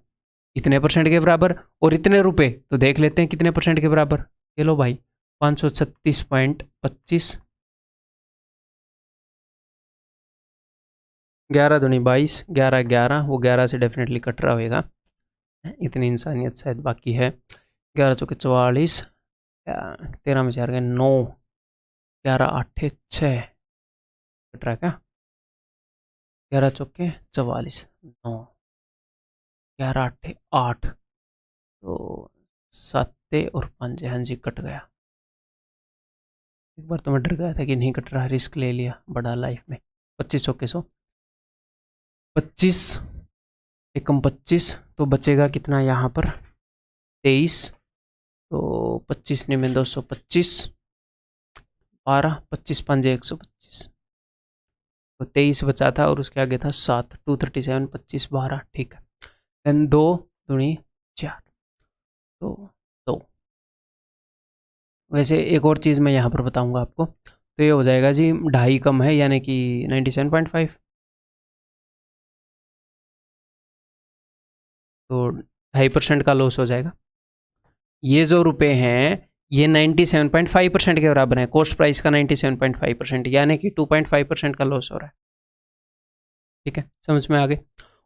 इतने परसेंट के बराबर, और इतने रुपए तो देख लेते हैं कितने परसेंट के बराबर। ये लो भाई 536.25, 11 दूनी 22, 11 11, वो 11 से डेफिनेटली कट रहा होगा, इतनी इंसानियत शायद बाकी है। 11 चौके 44, 13 में 4 गए 9, 11 8 6 कट रहा है क्या, 11 चौके 44, 9, 11 8 8, तो 7 और 5, हाँ जी कट गया। एक बार तो मैं डर गया था कि नहीं कट रहा, रिस्क ले लिया बड़ा लाइफ में। 25 के 100, 25 एकम 25, तो बचेगा कितना यहाँ पर 23, तो 25 में 225, 12, 25 5 125, तो 23 बचा था और उसके आगे था 7, 237, 25 12, ठीक है। देन 2 दूनी 4, तो 2। वैसे एक और चीज़ मैं यहाँ पर बताऊँगा आपको, तो ये हो जाएगा जी 2.5 कम है, यानी कि 97.5, तो 2.5% का लॉस हो जाएगा। ये जो रुपए हैं ये 97.5% के बराबर है, कॉस्ट प्राइस का 97.5%, यानी कि 2.5% का लॉस हो रहा है। ठीक है, समझ में आ गए।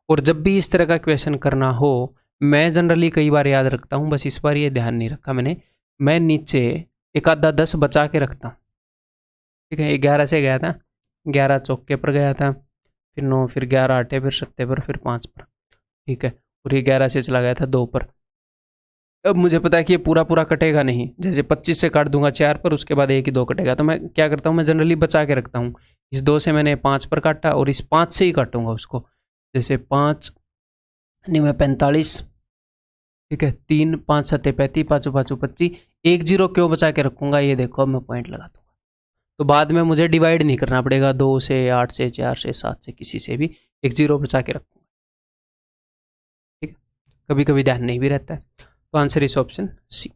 और जब भी इस तरह का क्वेश्चन करना हो, मैं जनरली कई बार याद रखता हूँ, बस इस बार ये ध्यान नहीं रखा मैंने, मैं नीचे एक आधा 10 बचा के रखता हूँ, ठीक है। 11 से गया था, 11 चौके पर गया था, फिर 9, फिर 11 आठे, फिर 7 पर, फिर 5 पर, ठीक है। और ये 11 से चला गया था 2 पर। अब मुझे पता है कि ये पूरा पूरा कटेगा नहीं, जैसे 25 से काट दूंगा 4 पर, उसके बाद 1 ही 2 कटेगा। तो मैं क्या करता हूँ, मैं जनरली बचा के रखता हूँ। इस 2 से मैंने 5 पर काटा और इस 5 से ही काटूंगा उसको। जैसे 5 नहीं मैं 45, ठीक है। 3 5 7 35, 5 5 25, 1 0 क्यों बचा के रखूंगा, ये देखो अब मैं पॉइंट लगा दूंगा। तो बाद में मुझे डिवाइड नहीं करना पड़ेगा 2 से, 8 से, 4 से, 7 से, किसी से भी 1 0 बचा के रखूंगा, ठीक है। कभी कभी ध्यान नहीं भी रहता है। तो आंसर इस ऑप्शन सी।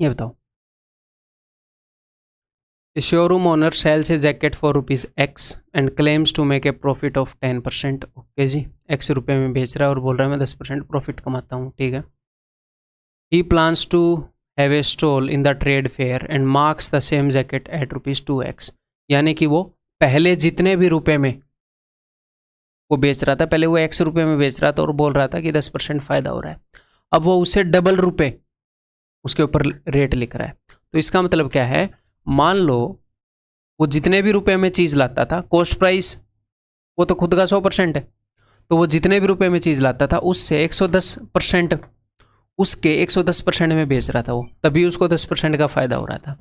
ये बताओ, The showroom owner sells a jacket for ₹X and claims to make a profit of 10%। Okay ji, X रुपये में बेच रहा है और बोल रहा है मैं 10% प्रॉफिट कमाता हूँ, ठीक है। He plans to have a stall in the trade fair and marks the same jacket at ₹2X। यानी कि वो पहले जितने भी रुपए में वो बेच रहा था, पहले वो X रुपये में बेच रहा था और बोल रहा था कि 10% फायदा हो रहा है। अब वो उसे डबल रुपए उसके ऊपर रेट लिख रहा है। तो इसका मतलब क्या है, मान लो वो जितने भी रुपए में चीज़ लाता था, कॉस्ट प्राइस वो तो खुद का 100% है, तो वो जितने भी रुपए में चीज़ लाता था उससे 110% उसके 110% में बेच रहा था वो, तभी उसको 10% का फायदा हो रहा था,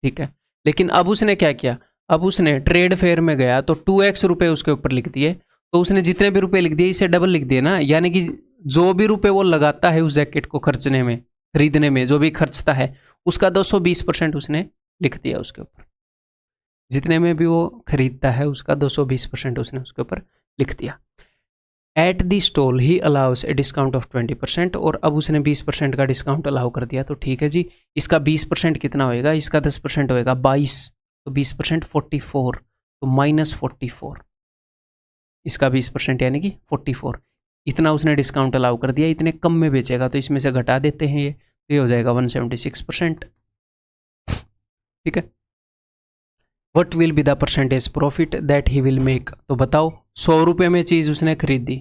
ठीक है। लेकिन अब उसने क्या किया, अब उसने ट्रेड फेयर में गया तो 2x रुपये उसके ऊपर लिख दिए। तो उसने जितने भी रुपए लिख दिए इसे डबल लिख दिए ना, यानी कि जो भी रुपए वो लगाता है उस जैकेट को खर्चने में, खरीदने में जो भी खर्चता है, उसका 220% उसने लिख दिया उसके ऊपर। जितने में भी वो खरीदता है उसका 220% उसने उसके ऊपर लिख दिया। At the stall he allow us a discount of 20%, और अब उसने 20% का डिस्काउंट अलाउ कर दिया। तो ठीक है जी, इसका 20% कितना होएगा, इसका 10% होएगा 22, तो 20% 44, तो -44, इसका 20% यानी कि 44। इतना उसने डिस्काउंट अलाउ कर दिया, इतने कम में बेचेगा तो इसमें से घटा देते हैं ये हो जाएगा 176%, ठीक है। What will be the percentage profit that he will make. तो बताओ, 100 रुपये में चीज़ उसने खरीदी,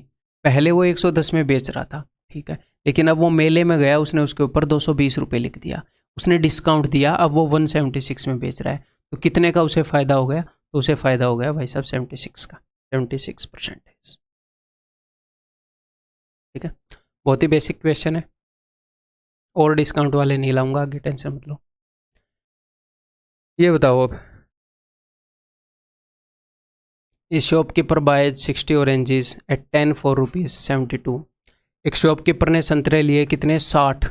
पहले वो 110 में बेच रहा था, ठीक है। लेकिन अब वो मेले में गया, उसने उसके ऊपर 220 रुपये लिख दिया, उसने डिस्काउंट दिया, अब वो 176 में बेच रहा है। तो कितने का उसे फ़ायदा हो गया, तो उसे फ़ायदा हो गया भाई साहब 76 का, 76%, ठीक है। बहुत ही बेसिक क्वेश्चन है, और डिस्काउंट वाले नहीं लाऊंगा आगे, टेंशन मत लो। ये बताओ, अब A shopkeeper buys 60 oranges at 10 for ₹72। एक शॉपकीपर ने संतरे लिए कितने, 60,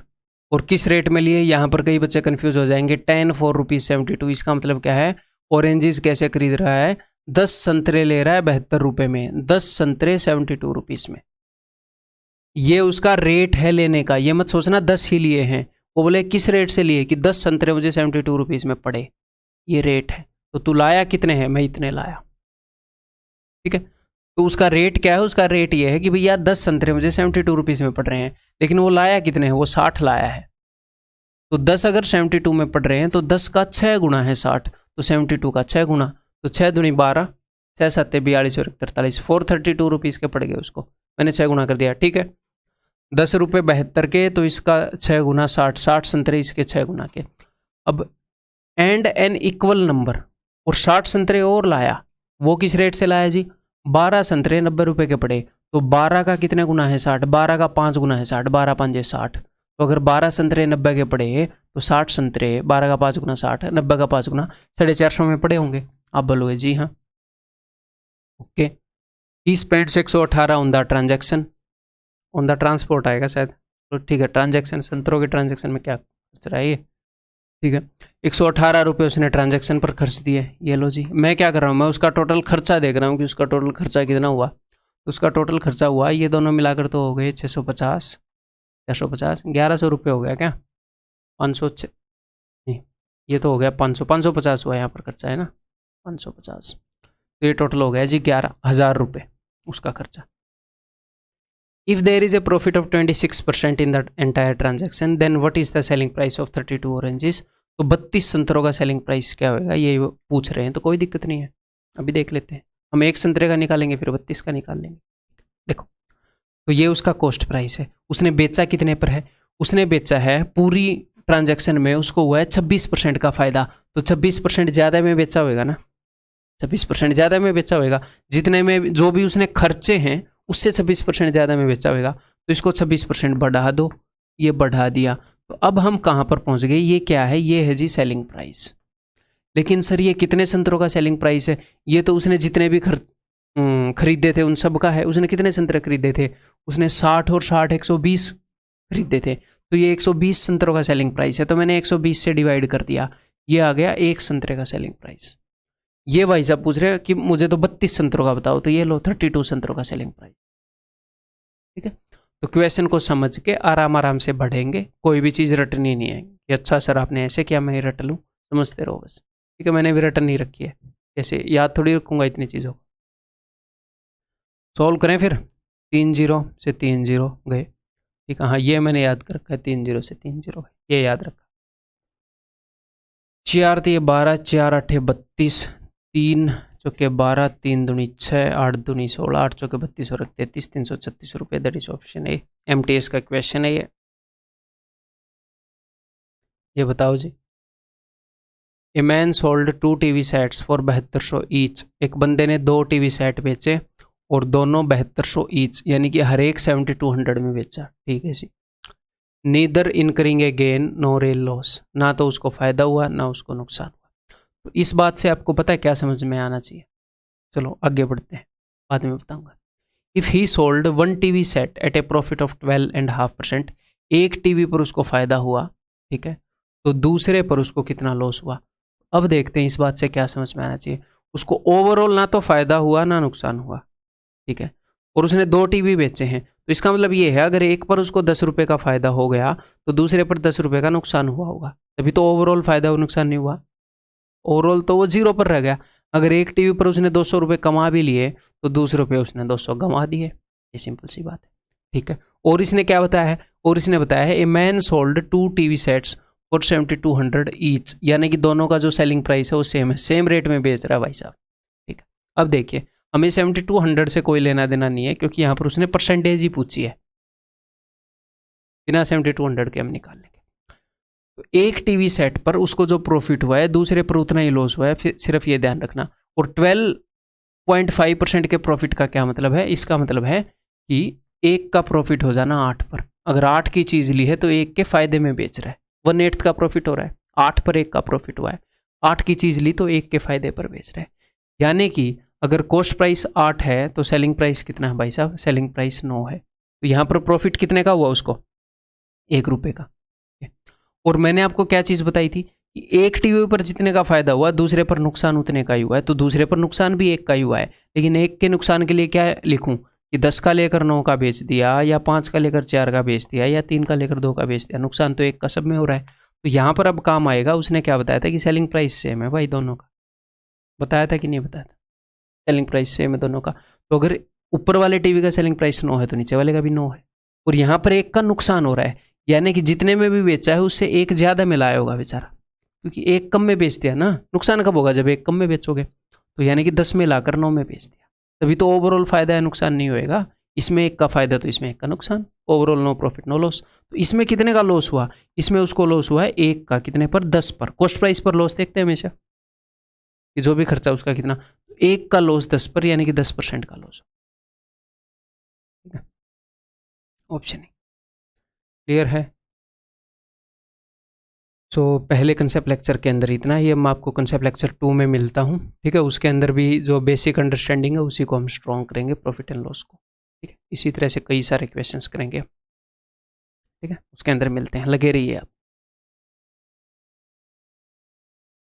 और किस रेट में लिए, यहाँ पर कई बच्चे कंफ्यूज हो जाएंगे। 10 for ₹72, इसका मतलब क्या है, ऑरेंजेस कैसे खरीद रहा है, 10 संतरे ले रहा है 72 रुपये में, 10 संतरे 72 रुपीज़ में। ये उसका रेट है लेने का, ये मत सोचना 10 ही लिए हैं। वो बोले किस रेट से लिए, कि 10 संतरे मुझे 72 रुपीज़ में पड़े, ये रेट है। तो तू लाया कितने हैं, मैं इतने लाया, ठीक है। तो उसका रेट क्या है, उसका रेट ये है कि भैया 10 संतरे मुझे 72 रुपीज़ में पड़ रहे हैं, लेकिन वो लाया कितने हैं, वो 60 लाया है। तो 10 अगर 72 में पड़ रहे हैं तो 10 का 6 गुना है 60, तो 72 का 6 गुना, तो 6 दूनी 12, 6 7 42 और 43, 432 रुपीज़ के पड़ गए उसको, मैंने 6 गुना कर दिया, ठीक है। 10 रुपये 72 के, तो इसका 6 गुना 60, 60 संतरे इसके 6 गुना के। अब एंड एन इक्वल नंबर, और 60 संतरे और लाया, वो किस रेट से लाया जी, 12 संतरे 90 रुपये के पड़े, तो 12 का कितने गुना है 60, 12 का 5 गुना है 60, 12 5 60। तो अगर 12 संतरे 90 के पड़े तो 60 संतरे 12 का 5 गुना 60, 90 का 5 गुना 450 में पड़े होंगे। आप बोलोगे जी हाँ, okay. He spends 118 on the transaction, on the transport आएगा शायद, तो ठीक है। ट्रांजैक्शन, संतरों के ट्रांजैक्शन में क्या खर्च रहा है ये, ठीक है। 118 रुपये उसने ट्रांजैक्शन पर खर्च दिए। ये लो जी, मैं क्या कर रहा हूँ, मैं उसका टोटल खर्चा देख रहा हूँ कि उसका टोटल खर्चा कितना हुआ। तो उसका टोटल खर्चा हुआ, ये दोनों मिलाकर तो हो गए 650, 650, 1100 रुपये हो गया क्या, 500 नहीं, ये तो हो गया 500, 550 हुआ यहाँ पर खर्चा है ना, 550। तो ये टोटल हो गया जी 11,000 रुपये उसका खर्चा। If there is a profit of 26% in the entire transaction, then what is the selling price of 32 oranges? तो 32 संतरों का सेलिंग प्राइस क्या होगा, ये पूछ रहे हैं। तो कोई दिक्कत नहीं है, अभी देख लेते हैं। हम एक संतरे का निकालेंगे फिर 32 का निकाल लेंगे। देखो, तो ये उसका कॉस्ट प्राइस है। उसने बेचा कितने पर है? उसने बेचा है पूरी ट्रांजैक्शन में उसको हुआ है 26% का फायदा, तो 26% ज़्यादा में बेचा होगा ना, 26% ज़्यादा में बेचा होगा। जितने में जो भी उसने खर्चे हैं उससे 26% ज़्यादा में बेचा होगा, तो इसको 26% बढ़ा दो, ये बढ़ा दिया। तो अब हम कहाँ पर पहुँच गए? ये क्या है? ये है जी सेलिंग प्राइस। लेकिन सर ये कितने संतरों का सेलिंग प्राइस है? ये तो उसने जितने भी खरीदे थे उन सब का है। उसने कितने संतरे खरीदे थे? उसने 60 और 60 120 खरीदे थे, तो ये 120 संतरों का सेलिंग प्राइस है। तो मैंने 120 से डिवाइड कर दिया, ये आ गया एक संतरे का सेलिंग प्राइस। ये भाई साहब पूछ रहे हैं कि मुझे तो 32 संतरों का बताओ, तो ये लो 32 संतरों का सेलिंग प्राइस। ठीक है, तो क्वेश्चन को समझ के आराम आराम से बढ़ेंगे, कोई भी चीज़ रटनी नहीं है कि अच्छा सर आपने ऐसे किया मैं रट लूँ, समझते रहो बस। ठीक है, मैंने भी रटन नहीं रखी है, ऐसे याद थोड़ी रखूँगा इतनी चीज़ों को। सॉल्व करें फिर। 3 0 से 3 0 गए। ठीक है, हाँ ये मैंने याद कर रखा है, 3 0 से 3 0 ये याद रखा। 4 3 12, 4 8 32, 3 चौके 12, 3 दूनी 6, 8 दूनी 16, 8 चौके 32 और 33, 336 रुपये। That is option A. MTS का क्वेश्चन है ये बताओ जी। A man sold 2 TV sets for 7200 each. एक बंदे ने 2 TV सेट बेचे और दोनों 7200 ईच, यानी कि हर एक 7200 में बेचा। ठीक है जी। नीदर इनकरिंग ए गेन नो रियल लॉस, ना तो उसको फायदा हुआ ना उसको नुकसान हुआ। तो इस बात से आपको पता है क्या समझ में आना चाहिए? चलो आगे बढ़ते हैं, बाद में बताऊंगा। If he sold 1 TV set at a profit of 12.5%, एक टीवी पर उसको फायदा हुआ, ठीक है, तो दूसरे पर उसको कितना लॉस हुआ? अब देखते हैं इस बात से क्या समझ में आना चाहिए। उसको ओवरऑल ना तो फायदा हुआ ना नुकसान हुआ, ठीक है, और उसने 2 टीवी बेचे हैं, तो इसका मतलब ये है अगर एक पर उसको 10 रुपये का फायदा हो गया तो दूसरे पर 10 रुपये का नुकसान हुआ होगा, तभी तो ओवरऑल फायदा और नुकसान नहीं हुआ। ओवरऑल तो वो 0 पर रह गया। अगर एक टीवी पर उसने 200 रुपये कमा भी लिए तो 200 रुपये उसने 200 गंवा दिए, ये सिंपल सी बात है। ठीक है, और इसने क्या बताया है? और इसने बताया है ए man sold 2 TV sets for 7200 each, यानी कि दोनों का जो सेलिंग प्राइस है वो सेम है, सेम रेट में बेच रहा है भाई साहब। ठीक है, अब देखिए हमें 7200 से कोई लेना देना नहीं है, क्योंकि यहाँ पर उसने परसेंटेज ही पूछी है, बिना 7200 के हम निकाल लेंगे। तो एक टीवी सेट पर उसको जो प्रॉफिट हुआ है दूसरे पर उतना ही लॉस हुआ है, फिर सिर्फ ये ध्यान रखना। और 12.5% के प्रॉफिट का क्या मतलब है? इसका मतलब है कि एक का प्रॉफिट हो जाना 8 पर। अगर 8 की चीज़ ली है तो एक के फायदे में बेच रहा है, 1/8 का प्रॉफिट हो रहा है, 8 पर एक का प्रॉफिट हुआ है। 8 की चीज़ ली तो एक के फायदे पर बेच रहा है, यानी कि अगर कॉस्ट प्राइस 8 है तो सेलिंग प्राइस कितना है भाई साहब? सेलिंग प्राइस 9 है। तो यहाँ पर प्रॉफिट कितने का हुआ उसको? 1 रुपये का। और मैंने आपको क्या चीज़ बताई थी कि एक टीवी पर जितने का फायदा हुआ दूसरे पर नुकसान उतने का ही हुआ है, तो दूसरे पर नुकसान भी एक का ही हुआ है। लेकिन एक के नुकसान के लिए क्या लिखूं कि 10 का लेकर 9 का बेच दिया, या 5 का लेकर 4 का बेच दिया, या 3 का लेकर 2 का बेच दिया, नुकसान तो एक का सब में हो रहा है। तो यहाँ पर अब काम आएगा, उसने क्या बताया था कि सेलिंग प्राइस सेम है भाई दोनों का, बताया था कि नहीं बताया था? सेलिंग प्राइस सेम है दोनों का। तो अगर ऊपर वाले टीवी का सेलिंग प्राइस 9 है तो नीचे वाले का भी 9 है, और यहाँ पर एक का नुकसान हो रहा है, यानी कि जितने में भी बेचा है उससे एक ज़्यादा में लाया होगा बेचारा, क्योंकि एक कम में बेच दिया ना। नुकसान कब होगा? जब एक कम में बेचोगे। तो यानी कि 10 में लाकर 9 में बेच दिया, तभी तो ओवरऑल फायदा है, नुकसान नहीं होएगा। इसमें एक का फायदा तो इसमें एक का नुकसान, overall no profit no loss. तो इसमें कितने का लॉस हुआ? इसमें उसको लॉस हुआ है एक का, कितने पर? 10 पर। कॉस्ट प्राइस पर लॉस देखते हैं हमेशा कि जो भी खर्चा उसका कितना, एक का लॉस 10 पर, यानी कि 10% का लॉस। ठीक है, ऑप्शन ए क्लियर है। सो पहले कंसेप्ट लेक्चर के अंदर इतना ही। मैं आपको कंसेप्ट लेक्चर 2 में मिलता हूँ। ठीक है, उसके अंदर भी जो बेसिक अंडरस्टैंडिंग है उसी को हम स्ट्रॉन्ग करेंगे, प्रॉफिट एंड लॉस को। ठीक है, इसी तरह से कई सारे क्वेश्चंस करेंगे। ठीक है, उसके अंदर मिलते हैं, लगे रहिए आप।